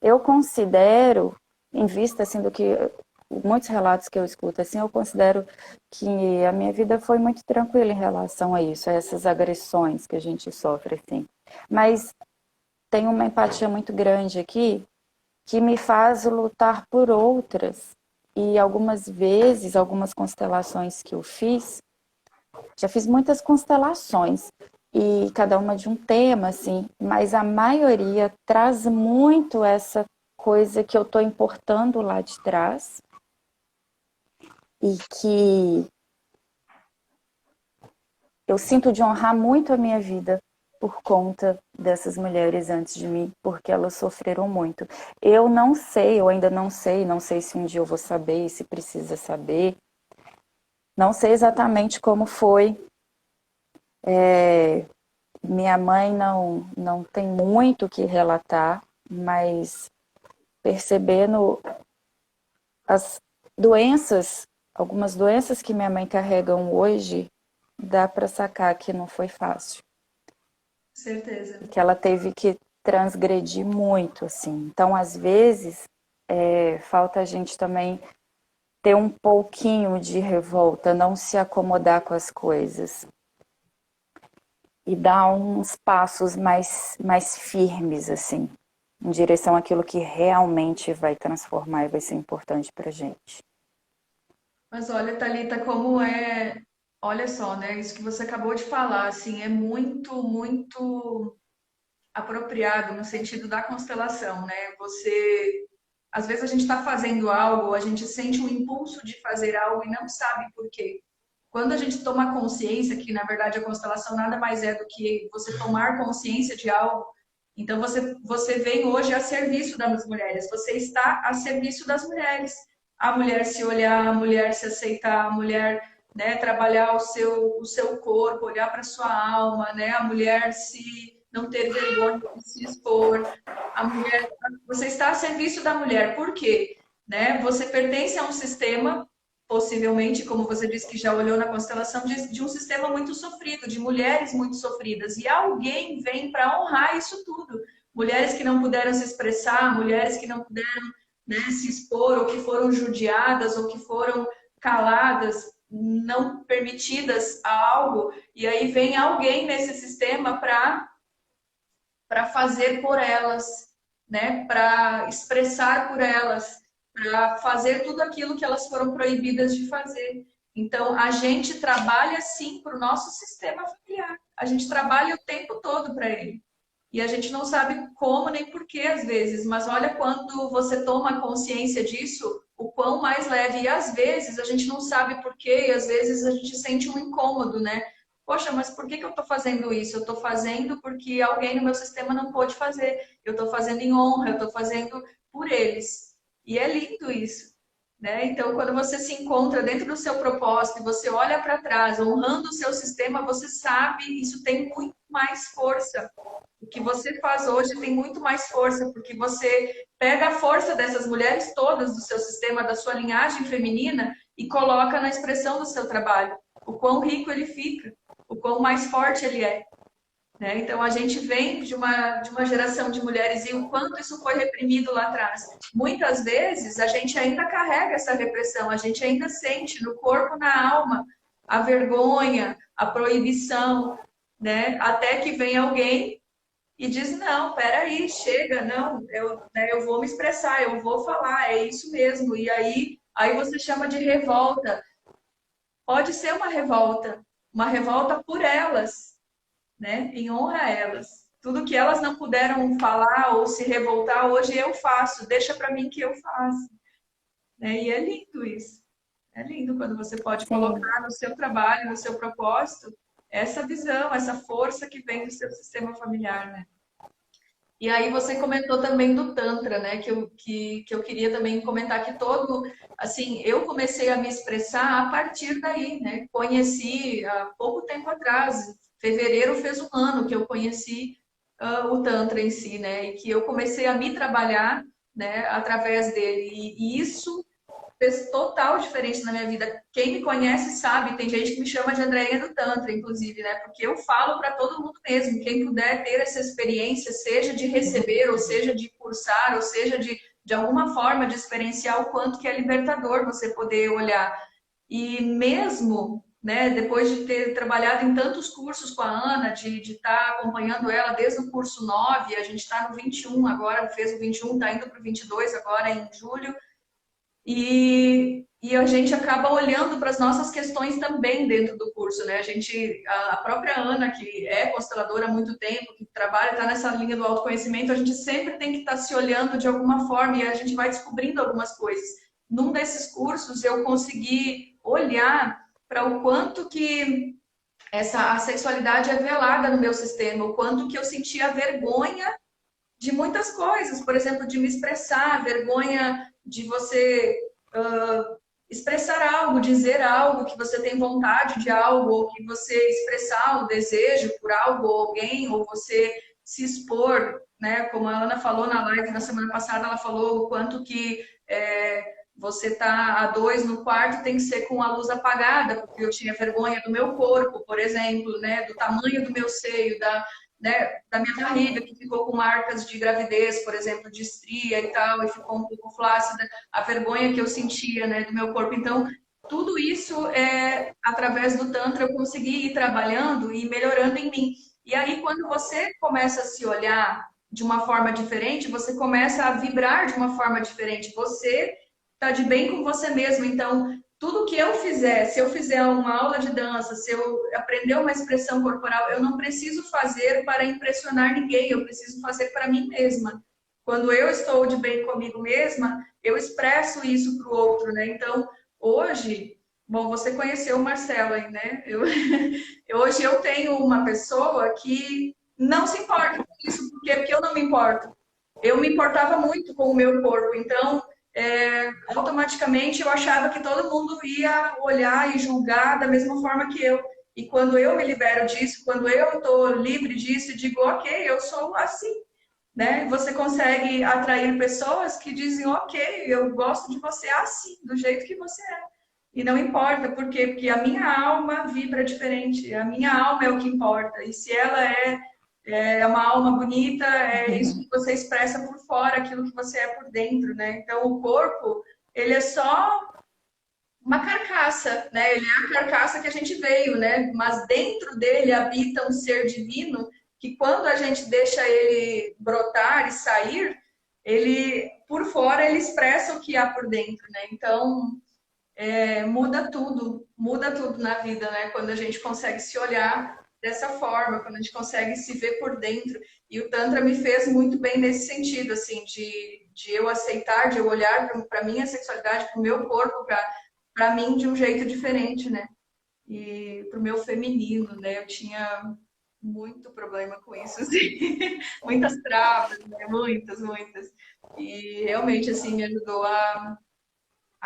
Eu considero, em vista assim do que muitos relatos que eu escuto, assim, eu considero que a minha vida foi muito tranquila em relação a isso, a essas agressões que a gente sofre, assim. Mas tem uma empatia muito grande aqui que me faz lutar por outras. E algumas vezes, algumas constelações que eu fiz, já fiz muitas constelações, e cada uma de um tema, assim, mas a maioria traz muito essa coisa que eu estou importando lá de trás e que eu sinto de honrar muito a minha vida por conta dessas mulheres antes de mim, porque elas sofreram muito. Eu não sei, eu ainda não sei se um dia eu vou saber e se precisa saber. Não sei exatamente como foi. Minha mãe não tem muito o que relatar, mas percebendo as doenças, algumas doenças que minha mãe carregam hoje, dá para sacar que não foi fácil. Certeza. Que ela teve que transgredir muito, assim. Então, às vezes, falta a gente também ter um pouquinho de revolta, não se acomodar com as coisas. E dar uns passos mais firmes, assim, em direção àquilo que realmente vai transformar e vai ser importante pra gente. Mas olha, Thalita, como é. Olha só, né? Isso que você acabou de falar, assim, é muito apropriado no sentido da constelação, né? Você. Às vezes a gente está fazendo algo, a gente sente um impulso de fazer algo e não sabe por quê. Quando a gente toma consciência, que na verdade a constelação nada mais é do que você tomar consciência de algo, então você vem hoje a serviço das mulheres, você está a serviço das mulheres. A mulher se olhar, a mulher se aceitar, a mulher, né, trabalhar o seu corpo, olhar para sua alma, né, a mulher se não ter vergonha de se expor. A mulher, você está a serviço da mulher. Por quê? Né? Você pertence a um sistema, possivelmente, como você disse que já olhou na constelação, de um sistema muito sofrido, de mulheres muito sofridas. E alguém vem para honrar isso tudo. Mulheres que não puderam se expressar, mulheres que não puderam, né, se expor, ou que foram judiadas, ou que foram caladas, não permitidas a algo. E aí vem alguém nesse sistema para fazer por elas, né? Para expressar por elas, para fazer tudo aquilo que elas foram proibidas de fazer. Então, a gente trabalha sim para o nosso sistema familiar. A gente trabalha o tempo todo para ele. E a gente não sabe como nem porquê às vezes, mas olha quando você toma consciência disso, o quão mais leve. E às vezes a gente não sabe porquê, e às vezes a gente sente um incômodo, né? Poxa, mas por que eu estou fazendo isso? Eu estou fazendo porque alguém no meu sistema não pôde fazer. Eu estou fazendo em honra, eu estou fazendo por eles. E é lindo isso. Né? Então, quando você se encontra dentro do seu propósito e você olha para trás, honrando o seu sistema, você sabe, isso tem muito mais força. O que você faz hoje tem muito mais força, porque você pega a força dessas mulheres todas do seu sistema, da sua linhagem feminina, e coloca na expressão do seu trabalho. O quão rico ele fica, o quão mais forte ele é. Né? Então, a gente vem de uma geração de mulheres e o quanto isso foi reprimido lá atrás. Muitas vezes, a gente ainda carrega essa repressão, a gente ainda sente no corpo, na alma, a vergonha, a proibição, né? Até que vem alguém e diz, não, peraí, chega, não, eu vou me expressar, eu vou falar, é isso mesmo. E aí você chama de revolta. Pode ser uma revolta por elas, né? Em honra a elas. Tudo que elas não puderam falar ou se revoltar, hoje eu faço. Deixa para mim que eu faço. Né? E é lindo isso. É lindo quando você pode Sim, colocar no seu trabalho, no seu propósito, essa visão, essa força que vem do seu sistema familiar, né? E aí você comentou também do Tantra, né? Que eu queria também comentar que assim, eu comecei a me expressar a partir daí, né? Conheci há pouco tempo atrás, fevereiro fez um ano que eu conheci o Tantra em si, né? E que eu comecei a me trabalhar, né, através dele. E isso fez total diferença na minha vida. Quem me conhece sabe, tem gente que me chama de Andréia do Tantra, inclusive, né? Porque eu falo para todo mundo mesmo. Quem puder ter essa experiência, seja de receber, ou seja de cursar, ou seja de alguma forma de experienciar o quanto que é libertador você poder olhar. E mesmo, né, depois de ter trabalhado em tantos cursos com a Ana, de estar acompanhando ela desde o curso 9, a gente está no 21 agora, fez o 21, está indo para o 22 agora em julho. E a gente acaba olhando para as nossas questões também dentro do curso, né? A própria Ana, que é consteladora há muito tempo, que trabalha, está nessa linha do autoconhecimento, a gente sempre tem que estar se olhando de alguma forma e a gente vai descobrindo algumas coisas. Num desses cursos, eu consegui olhar para o quanto que a sexualidade é velada no meu sistema, o quanto que eu sentia vergonha de muitas coisas, por exemplo, de me expressar, vergonha de você expressar algo, dizer algo, que você tem vontade de algo, ou que você expressar o desejo por algo ou alguém, ou você se expor, né? Como a Ana falou na live na semana passada, ela falou o quanto que você tá a dois no quarto tem que ser com a luz apagada, porque eu tinha vergonha do meu corpo, por exemplo, né? Do tamanho do meu seio, da minha barriga, que ficou com marcas de gravidez, por exemplo, de estria e tal, e ficou um pouco flácida, a vergonha que eu sentia, né, do meu corpo. Então, tudo isso, através do Tantra, eu consegui ir trabalhando e melhorando em mim. E aí, quando você começa a se olhar de uma forma diferente, você começa a vibrar de uma forma diferente. Você está de bem com você mesmo. Então, tudo que eu fizer, se eu fizer uma aula de dança, se eu aprender uma expressão corporal, eu não preciso fazer para impressionar ninguém, eu preciso fazer para mim mesma. Quando eu estou de bem comigo mesma, eu expresso isso para o outro, né? Então, hoje, bom, você conheceu o Marcelo aí, né? Hoje eu tenho uma pessoa que não se importa com isso, porque eu não me importo. Eu me importava muito com o meu corpo, então automaticamente eu achava que todo mundo ia olhar e julgar da mesma forma que eu. E quando eu me libero disso, quando eu estou livre disso e digo, ok, eu sou assim, né? Você consegue atrair pessoas que dizem, ok, eu gosto de você assim, do jeito que você é. E não importa, por quê? Porque a minha alma vibra diferente, a minha alma é o que importa. E se ela é uma alma bonita, é isso que você expressa por fora, aquilo que você é por dentro, né? Então, o corpo, ele é só uma carcaça, né? Ele é a carcaça que a gente veio, né? Mas dentro dele habita um ser divino que quando a gente deixa ele brotar e sair, ele, por fora, ele expressa o que há por dentro, né? Então, muda tudo na vida, né? Quando a gente consegue se olhar dessa forma, quando a gente consegue se ver por dentro. E o Tantra me fez muito bem nesse sentido, assim, de eu aceitar, de eu olhar para a minha sexualidade, para o meu corpo, para mim de um jeito diferente, né? E para o meu feminino, né? Eu tinha muito problema com isso, assim. Muitas travas, né? Muitas, muitas. E realmente, assim, me ajudou a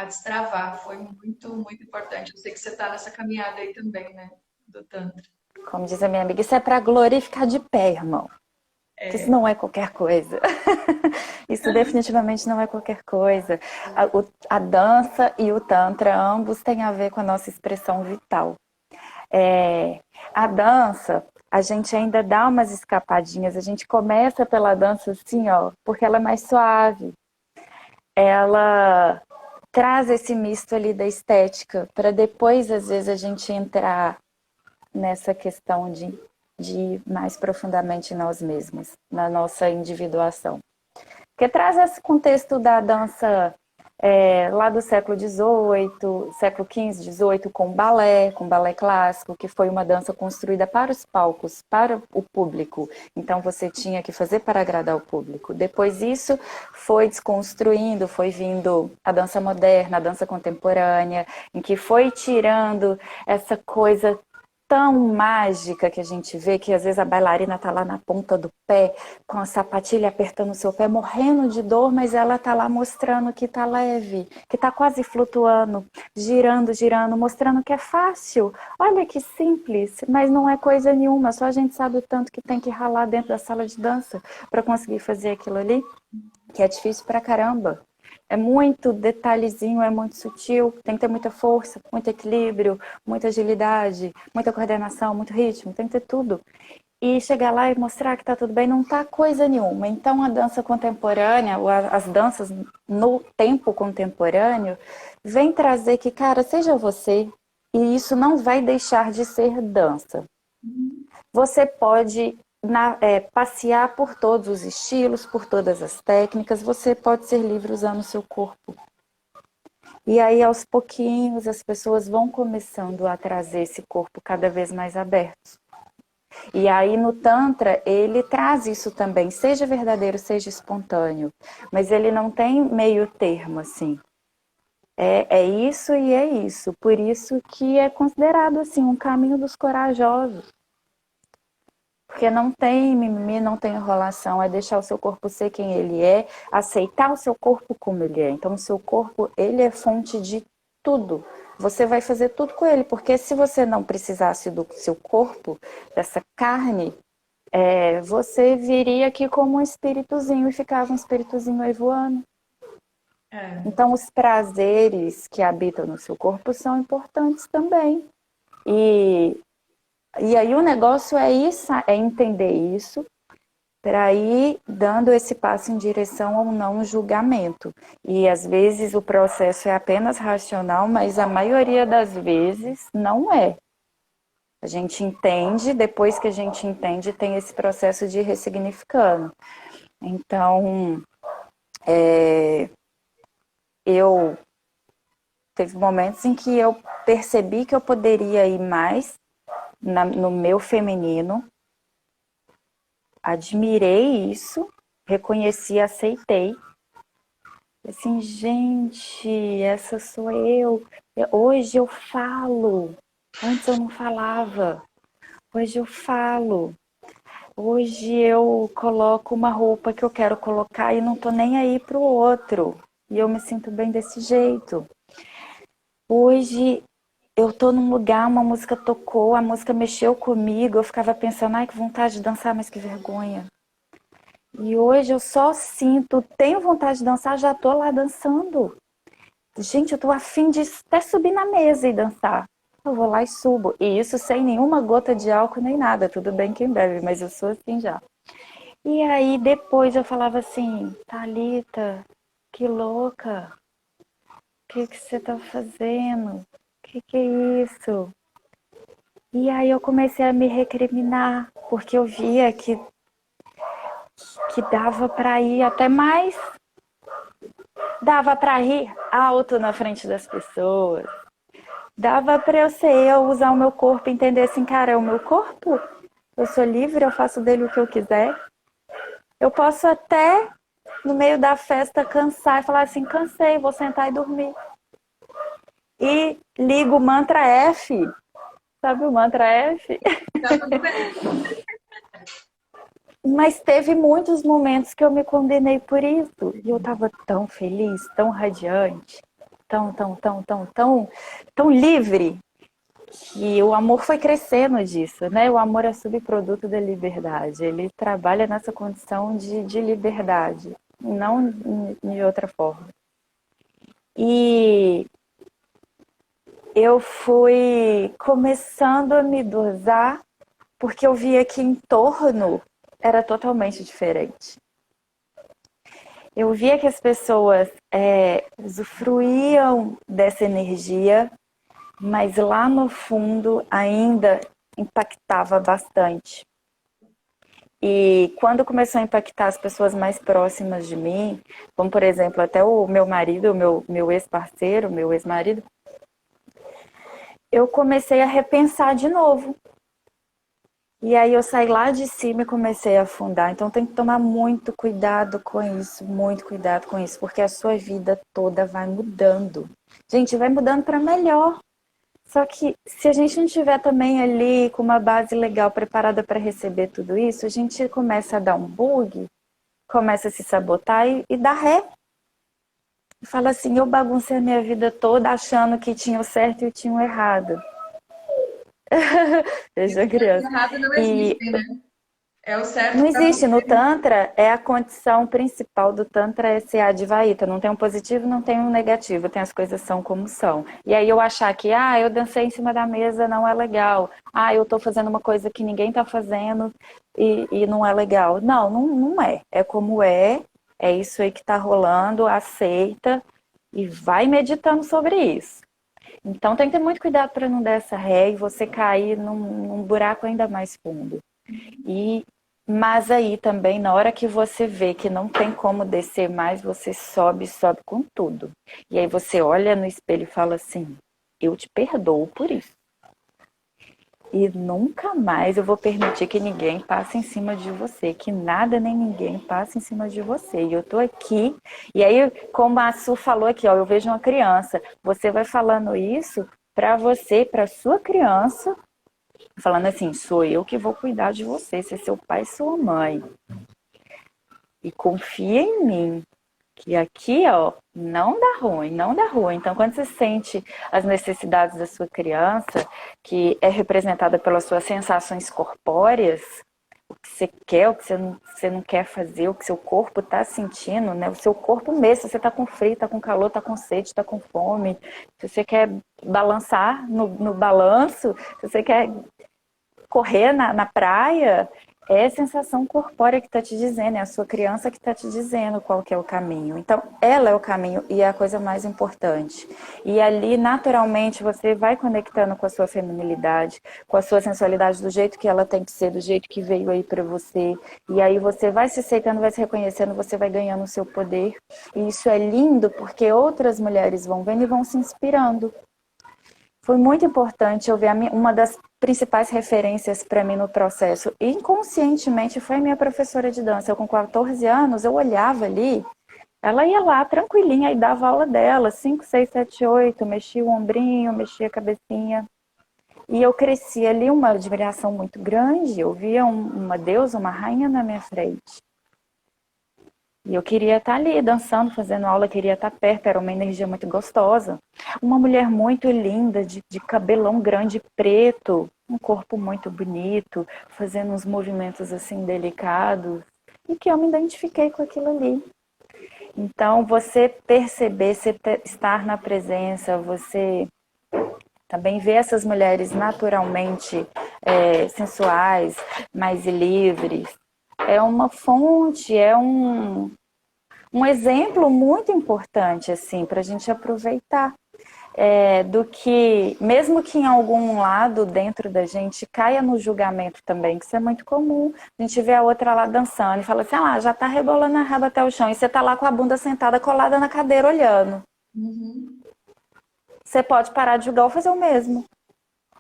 destravar. Foi muito, muito importante. Eu sei que você está nessa caminhada aí também, né? Do Tantra. como diz a minha amiga, isso é para glorificar de pé, irmão. Que isso É, não é qualquer coisa. Isso definitivamente não é qualquer coisa. A dança e o tantra, ambos têm a ver com a nossa expressão vital. A dança, a gente ainda dá umas escapadinhas. A gente começa pela dança assim, ó, porque ela é mais suave. Ela traz esse misto ali da estética, para depois, às vezes, a gente entrar nessa questão de ir mais profundamente em nós mesmos, na nossa individuação. Porque traz esse contexto da dança lá do século XVIII, século XV, XVIII, com balé clássico, que foi uma dança construída para os palcos, para o público. Então você tinha que fazer para agradar o público. Depois isso foi desconstruindo, foi vindo a dança moderna, a dança contemporânea, em que foi tirando essa coisa tão mágica que a gente vê, que às vezes a bailarina tá lá na ponta do pé, com a sapatilha apertando o seu pé, morrendo de dor, mas ela tá lá mostrando que tá leve, que tá quase flutuando, girando, girando, mostrando que é fácil. Olha que simples, mas não é coisa nenhuma, só a gente sabe o tanto que tem que ralar dentro da sala de dança para conseguir fazer aquilo ali, que é difícil pra caramba. É muito detalhezinho, é muito sutil, tem que ter muita força, muito equilíbrio, muita agilidade, muita coordenação, muito ritmo, tem que ter tudo. E chegar lá e mostrar que tá tudo bem, não tá coisa nenhuma. Então a dança contemporânea, as danças no tempo contemporâneo, vem trazer que, cara, seja você, e isso não vai deixar de ser dança. Você pode passear por todos os estilos, por todas as técnicas, você pode ser livre usando o seu corpo. E aí, aos pouquinhos, as pessoas vão começando a trazer esse corpo cada vez mais aberto. E aí, no Tantra, ele traz isso também, seja verdadeiro, seja espontâneo. Mas ele não tem meio termo, assim. É isso e é isso. Por isso que é considerado, assim, um caminho dos corajosos. Porque não tem mimimi, não tem enrolação, é deixar o seu corpo ser quem ele é, aceitar o seu corpo como ele é. Então, o seu corpo, ele é fonte de tudo. Você vai fazer tudo com ele, porque se você não precisasse do seu corpo, dessa carne, você viria aqui como um espíritozinho e ficava um espíritozinho aí voando. Então, os prazeres que habitam no seu corpo são importantes também. E aí o negócio é isso, é entender isso, para ir dando esse passo em direção ao não julgamento. E às vezes o processo é apenas racional, mas a maioria das vezes não é. A gente entende, depois que a gente entende, tem esse processo de ir ressignificando. Então, teve momentos em que eu percebi que eu poderia ir mais no meu feminino, admirei isso, reconheci, aceitei. Assim, gente, essa sou eu. Hoje eu falo. Antes eu não falava. Hoje eu falo. Hoje eu coloco uma roupa que eu quero colocar e não tô nem aí pro outro. E eu me sinto bem desse jeito. Hoje eu tô num lugar, uma música tocou, a música mexeu comigo, eu ficava pensando, ai, que vontade de dançar, mas que vergonha. E hoje eu só sinto, tenho vontade de dançar, já tô lá dançando. Gente, eu tô afim de até subir na mesa e dançar. Eu vou lá e subo. E isso sem nenhuma gota de álcool nem nada. Tudo bem quem bebe, mas eu sou assim já. E aí depois eu falava assim, Thalita, que louca. O que você tá fazendo? O que é isso? E aí eu comecei a me recriminar, porque eu via que dava para ir até mais. Dava para rir alto na frente das pessoas. Dava para eu ser eu, usar o meu corpo, entender assim, cara, é o meu corpo. Eu sou livre, eu faço dele o que eu quiser. Eu posso até, no meio da festa, cansar e falar assim, cansei, vou sentar e dormir. E ligo o mantra F. Sabe o mantra F? Tá tudo bem. Mas teve muitos momentos que eu me condenei por isso. E eu tava tão feliz, tão radiante, tão livre, que o amor foi crescendo disso, né? O amor é subproduto da liberdade. Ele trabalha nessa condição de liberdade, não de outra forma. E eu fui começando a me dosar, porque eu via que em torno era totalmente diferente. Eu via que as pessoas usufruíam dessa energia, mas lá no fundo ainda impactava bastante. E quando começou a impactar as pessoas mais próximas de mim, como por exemplo, até o meu marido, o meu ex-parceiro, meu ex-marido, eu comecei a repensar de novo. E aí eu saí lá de cima e comecei a afundar. Então tem que tomar muito cuidado com isso, muito cuidado com isso, porque a sua vida toda vai mudando. Gente, vai mudando para melhor. Só que se a gente não estiver também ali com uma base legal preparada para receber tudo isso, a gente começa a dar um bug, começa a se sabotar e dá ré. E fala assim, eu baguncei a minha vida toda achando que tinha o certo e tinha o errado. Desde a Certo e criança. errado não E existem, né? É o certo não para existe. No você. Tantra, é a condição principal do Tantra é ser Advaita. Não tem um positivo, não tem um negativo. Tem as coisas são como são. E aí eu achar que, eu dancei em cima da mesa, não é legal. Eu tô fazendo uma coisa que ninguém tá fazendo e não é legal. Não, não é. É como é. É isso aí que tá rolando, aceita e vai meditando sobre isso. Então tem que ter muito cuidado para não dar essa ré e você cair num buraco ainda mais fundo. E mas aí também, na hora que você vê que não tem como descer mais, você sobe, sobe com tudo. E aí você olha no espelho e fala assim: eu te perdoo por isso. E nunca mais eu vou permitir que ninguém passe em cima de você, que nada nem ninguém passe em cima de você. E eu tô aqui. E aí, como a Su falou aqui, ó, eu vejo uma criança. Você vai falando isso para você, para sua criança, falando assim, sou eu que vou cuidar de você, ser seu pai e sua mãe. E confia em mim, que aqui, ó, não dá ruim, não dá ruim. Então, quando você sente as necessidades da sua criança, que é representada pelas suas sensações corpóreas, o que você quer, o que você não quer fazer, o que seu corpo está sentindo, né? O seu corpo mesmo, se você está com frio, está com calor, está com sede, está com fome, se você quer balançar no balanço, se você quer correr na praia, é a sensação corpórea que está te dizendo, é a sua criança que está te dizendo qual que é o caminho. Então, ela é o caminho e é a coisa mais importante. E ali, naturalmente, você vai conectando com a sua feminilidade, com a sua sensualidade do jeito que ela tem que ser, do jeito que veio aí para você. E aí você vai se aceitando, vai se reconhecendo, você vai ganhando o seu poder. E isso é lindo porque outras mulheres vão vendo e vão se inspirando. Foi muito importante eu ver uma das principais referências para mim no processo. Inconscientemente foi a minha professora de dança. Eu, com 14 anos, eu olhava ali, ela ia lá tranquilinha e dava aula dela, 5, 6, 7, 8, mexia o ombrinho, mexia a cabecinha. E eu cresci ali uma admiração muito grande. Eu via uma deusa, uma rainha na minha frente. E eu queria estar ali dançando, fazendo aula, queria estar perto, era uma energia muito gostosa. Uma mulher muito linda, de cabelão grande preto, um corpo muito bonito, fazendo uns movimentos assim delicados. E que eu me identifiquei com aquilo ali. Então, você perceber, você estar na presença, você também ver essas mulheres naturalmente sensuais, mais livres, é uma fonte, é um exemplo muito importante assim para a gente aproveitar do que, mesmo que em algum lado dentro da gente caia no julgamento também, que isso é muito comum. A gente vê a outra lá dançando e fala assim, já tá rebolando a raba até o chão, e você tá lá com a bunda sentada colada na cadeira olhando. Uhum. Você pode parar de julgar ou fazer o mesmo.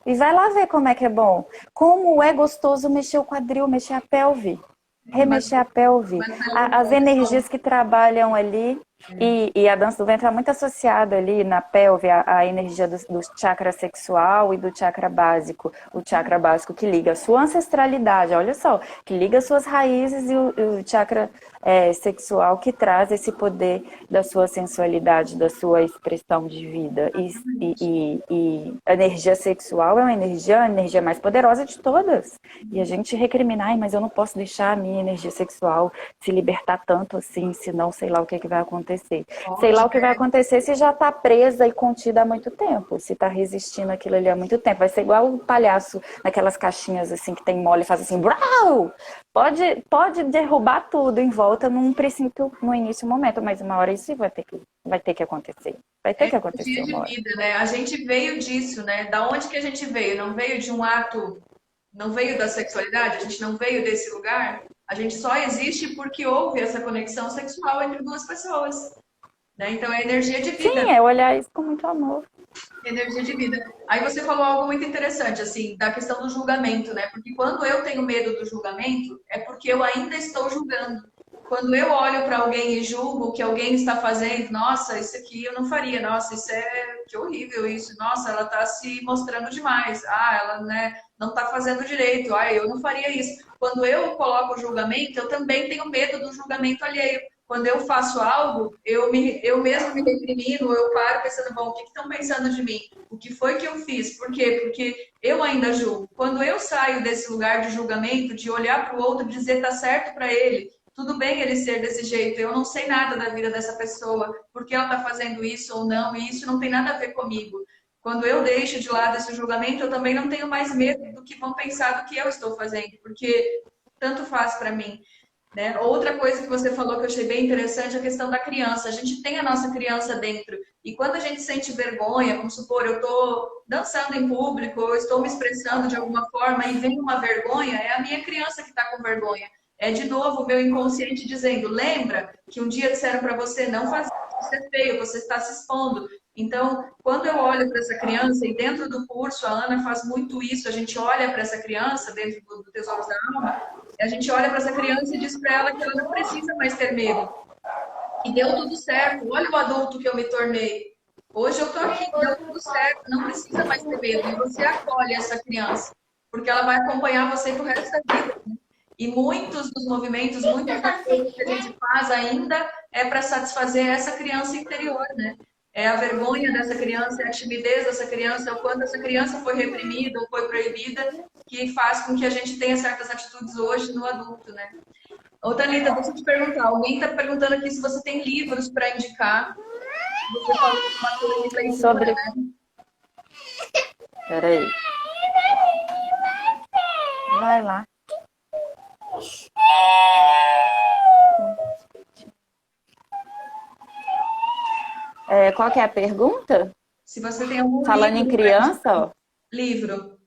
E vai lá ver como é que é bom. Como é gostoso mexer o quadril, mexer a pelve. Mas, Remexer a pelve. mas pelo As energias que trabalham ali. E a dança do ventre é muito associada ali na pelve, a energia do chakra sexual e do chakra básico. O chakra básico que liga a sua ancestralidade, olha só, que liga as suas raízes e o chakra sexual que traz esse poder da sua sensualidade, da sua expressão de vida. E a energia sexual é a energia mais poderosa de todas. E a gente recriminar, mas eu não posso deixar a minha energia sexual se libertar tanto assim, senão sei lá o que vai acontecer. Sei lá o que vai acontecer se já está presa e contida há muito tempo, se está resistindo aquilo ali há muito tempo. Vai ser igual o palhaço naquelas caixinhas assim que tem mole e faz assim, brau! Pode derrubar tudo em volta num princípio, no início, momento, mas uma hora isso vai ter que acontecer. Vai ter que acontecer Dia uma de hora. vida, né? A gente veio disso, né? Da onde que a gente veio? Não veio de um ato, não veio da sexualidade? A gente não veio desse lugar? A gente só existe porque houve essa conexão sexual entre duas pessoas, né? Então é energia de vida. Sim, é olhar isso com muito amor. Energia de vida. Aí você falou algo muito interessante, assim, da questão do julgamento, né? Porque quando eu tenho medo do julgamento, é porque eu ainda estou julgando. Quando eu olho para alguém e julgo o que alguém está fazendo, nossa, isso aqui eu não faria, nossa, isso é que horrível isso, nossa, ela está se mostrando demais, ah, ela, né, não está fazendo direito, ah, eu não faria isso. Quando eu coloco o julgamento, eu também tenho medo do julgamento alheio. Quando eu faço algo, eu mesmo me recrimino, eu paro pensando, bom, o que estão pensando de mim? O que foi que eu fiz? Por quê? Porque eu ainda julgo. Quando eu saio desse lugar de julgamento, de olhar para o outro e dizer tá certo para ele, tudo bem ele ser desse jeito, eu não sei nada da vida dessa pessoa, por que ela está fazendo isso ou não, e isso não tem nada a ver comigo. Quando eu deixo de lado esse julgamento, eu também não tenho mais medo do que vão pensar do que eu estou fazendo, porque tanto faz para mim. Né? Outra coisa que você falou que eu achei bem interessante é a questão da criança. A gente tem a nossa criança dentro. E quando a gente sente vergonha, vamos supor, eu estou dançando em público, ou estou me expressando de alguma forma e vem uma vergonha, é a minha criança que está com vergonha. É de novo o meu inconsciente dizendo: lembra que um dia disseram para você não fazer isso, é feio, você está se expondo. Então, quando eu olho para essa criança, e dentro do curso a Ana faz muito isso, a gente olha para essa criança, dentro do Tesouros da Alma, a gente olha para essa criança e diz para ela que ela não precisa mais ter medo. E deu tudo certo. Olha o adulto que eu me tornei. Hoje eu estou aqui, deu tudo certo, não precisa mais ter medo. E você acolhe essa criança, porque ela vai acompanhar você pro resto da vida. E muitos dos movimentos, muitas das coisas que a gente faz ainda é para satisfazer essa criança interior, né? É a vergonha dessa criança, é a timidez dessa criança, é o quanto essa criança foi reprimida ou foi proibida, que faz com que a gente tenha certas atitudes hoje no adulto, né? Ô, Thalita, deixa eu te perguntar. Alguém está perguntando aqui se você tem livros para indicar. Você falou de uma coisa de leitura, Sobre. né? Peraí. Vai lá. Qual que é a pergunta? Se você tem algum Falando em livro para criança, indicar. ó. Livro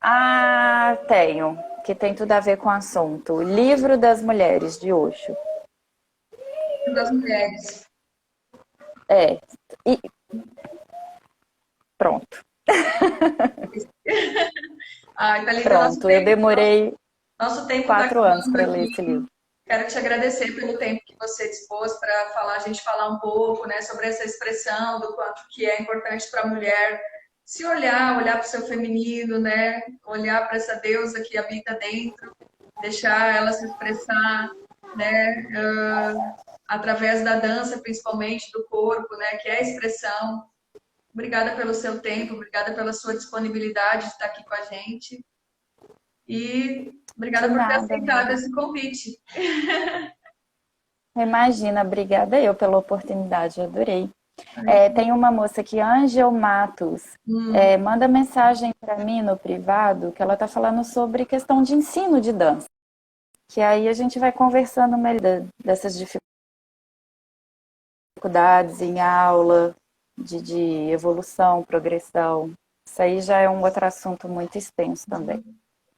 Ah, tenho, que tem tudo a ver com o assunto. O Livro das Mulheres, de Osho. das mulheres. É, e pronto. Ah, Thalita, Pronto, eu demorei nosso tempo está 4 anos acabando para ler aqui. esse livro. Quero te agradecer pelo tempo que você dispôs para falar, a gente falar um pouco, né, sobre essa expressão do quanto que é importante para a mulher se olhar, olhar para o seu feminino, né, olhar para essa deusa que habita dentro, deixar ela se expressar, né, através da dança, principalmente do corpo, né, que é a expressão. Obrigada pelo seu tempo, obrigada pela sua disponibilidade de estar aqui com a gente e De obrigada por ter nada, aceitado amiga. esse convite. Imagina, obrigada eu pela oportunidade, eu adorei. Tem uma moça aqui, Angel Matos, manda mensagem para mim no privado que ela está falando sobre questão de ensino de dança. Que aí a gente vai conversando melhor dessas dificuldades em aula, de evolução, progressão. Isso aí já é um outro assunto muito extenso também.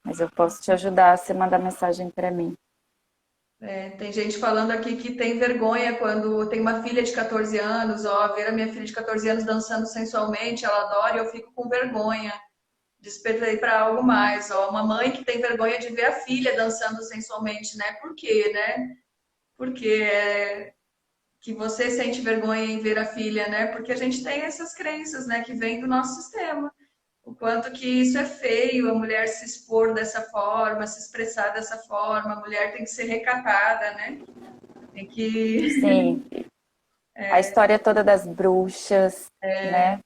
Mas eu posso te ajudar se mandar mensagem para mim. Tem gente falando aqui que tem vergonha quando tem uma filha de 14 anos, ó, ver a minha filha de 14 anos dançando sensualmente, ela adora e eu fico com vergonha. Despertei para algo mais, ó, uma mãe que tem vergonha de ver a filha dançando sensualmente, né? Por quê, né? Porque que você sente vergonha em ver a filha, né? Porque a gente tem essas crenças, né, que vêm do nosso sistema. O quanto que isso é feio, a mulher se expor dessa forma, se expressar dessa forma, a mulher tem que ser recatada, né? Tem que. Sim, a história toda das bruxas, né?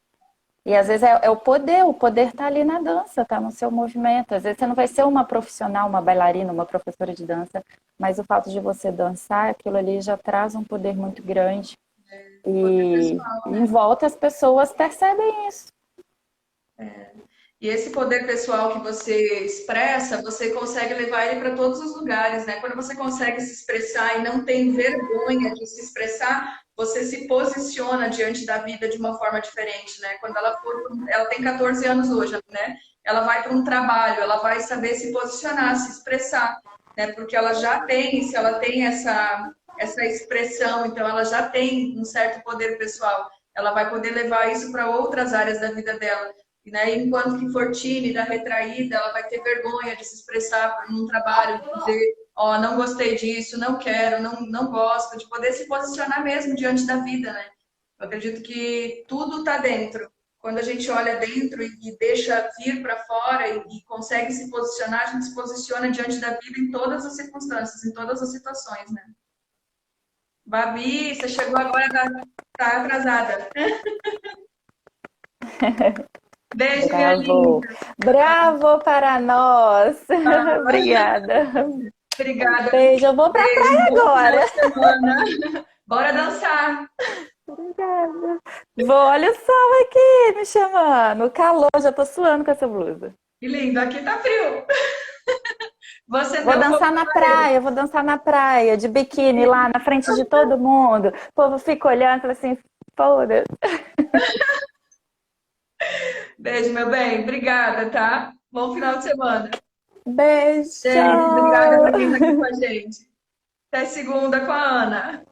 E às vezes é o poder tá ali na dança, tá no seu movimento. Às vezes você não vai ser uma profissional, uma bailarina, uma professora de dança, mas o fato de você dançar, aquilo ali já traz um poder muito grande. Poder E pessoal, em né? volta as pessoas percebem isso. E esse poder pessoal que você expressa, você consegue levar ele para todos os lugares, né? Quando você consegue se expressar e não tem vergonha de se expressar, você se posiciona diante da vida de uma forma diferente, né? Quando ela tem 14 anos hoje, né? Ela vai para um trabalho, ela vai saber se posicionar, se expressar. né? Porque ela já tem, se ela tem essa expressão, então ela já tem um certo poder pessoal. Ela vai poder levar isso para outras áreas da vida dela. Né? Enquanto que for tímida, retraída, ela vai ter vergonha de se expressar num trabalho, de dizer, ó, oh, não gostei disso, não quero, não gosto, de poder se posicionar mesmo diante da vida, né? Eu acredito que tudo está dentro. Quando a gente olha dentro e deixa vir para fora e consegue se posicionar, a gente se posiciona diante da vida em todas as circunstâncias, em todas as situações, né? Babi, você chegou agora, tá atrasada. Beijo, minha Bravo! linda. Bravo para nós! Ah, Obrigada. obrigada. Beijo, eu vou pra Beijo, praia bom final agora. de semana. Bora dançar. Obrigada. Vou, olha o sol aqui me chamando. O calor, já tô suando com essa blusa. Que lindo, aqui tá frio. Você Vou deu fogo dançar na na parede. praia, vou dançar na praia, de biquíni lá na frente de todo mundo. O povo fica olhando e fala assim, foda-se. Beijo, meu bem. Obrigada, tá? Bom final de semana. Beijo! Gente, obrigada por quem tá aqui com a gente. Até segunda com a Ana.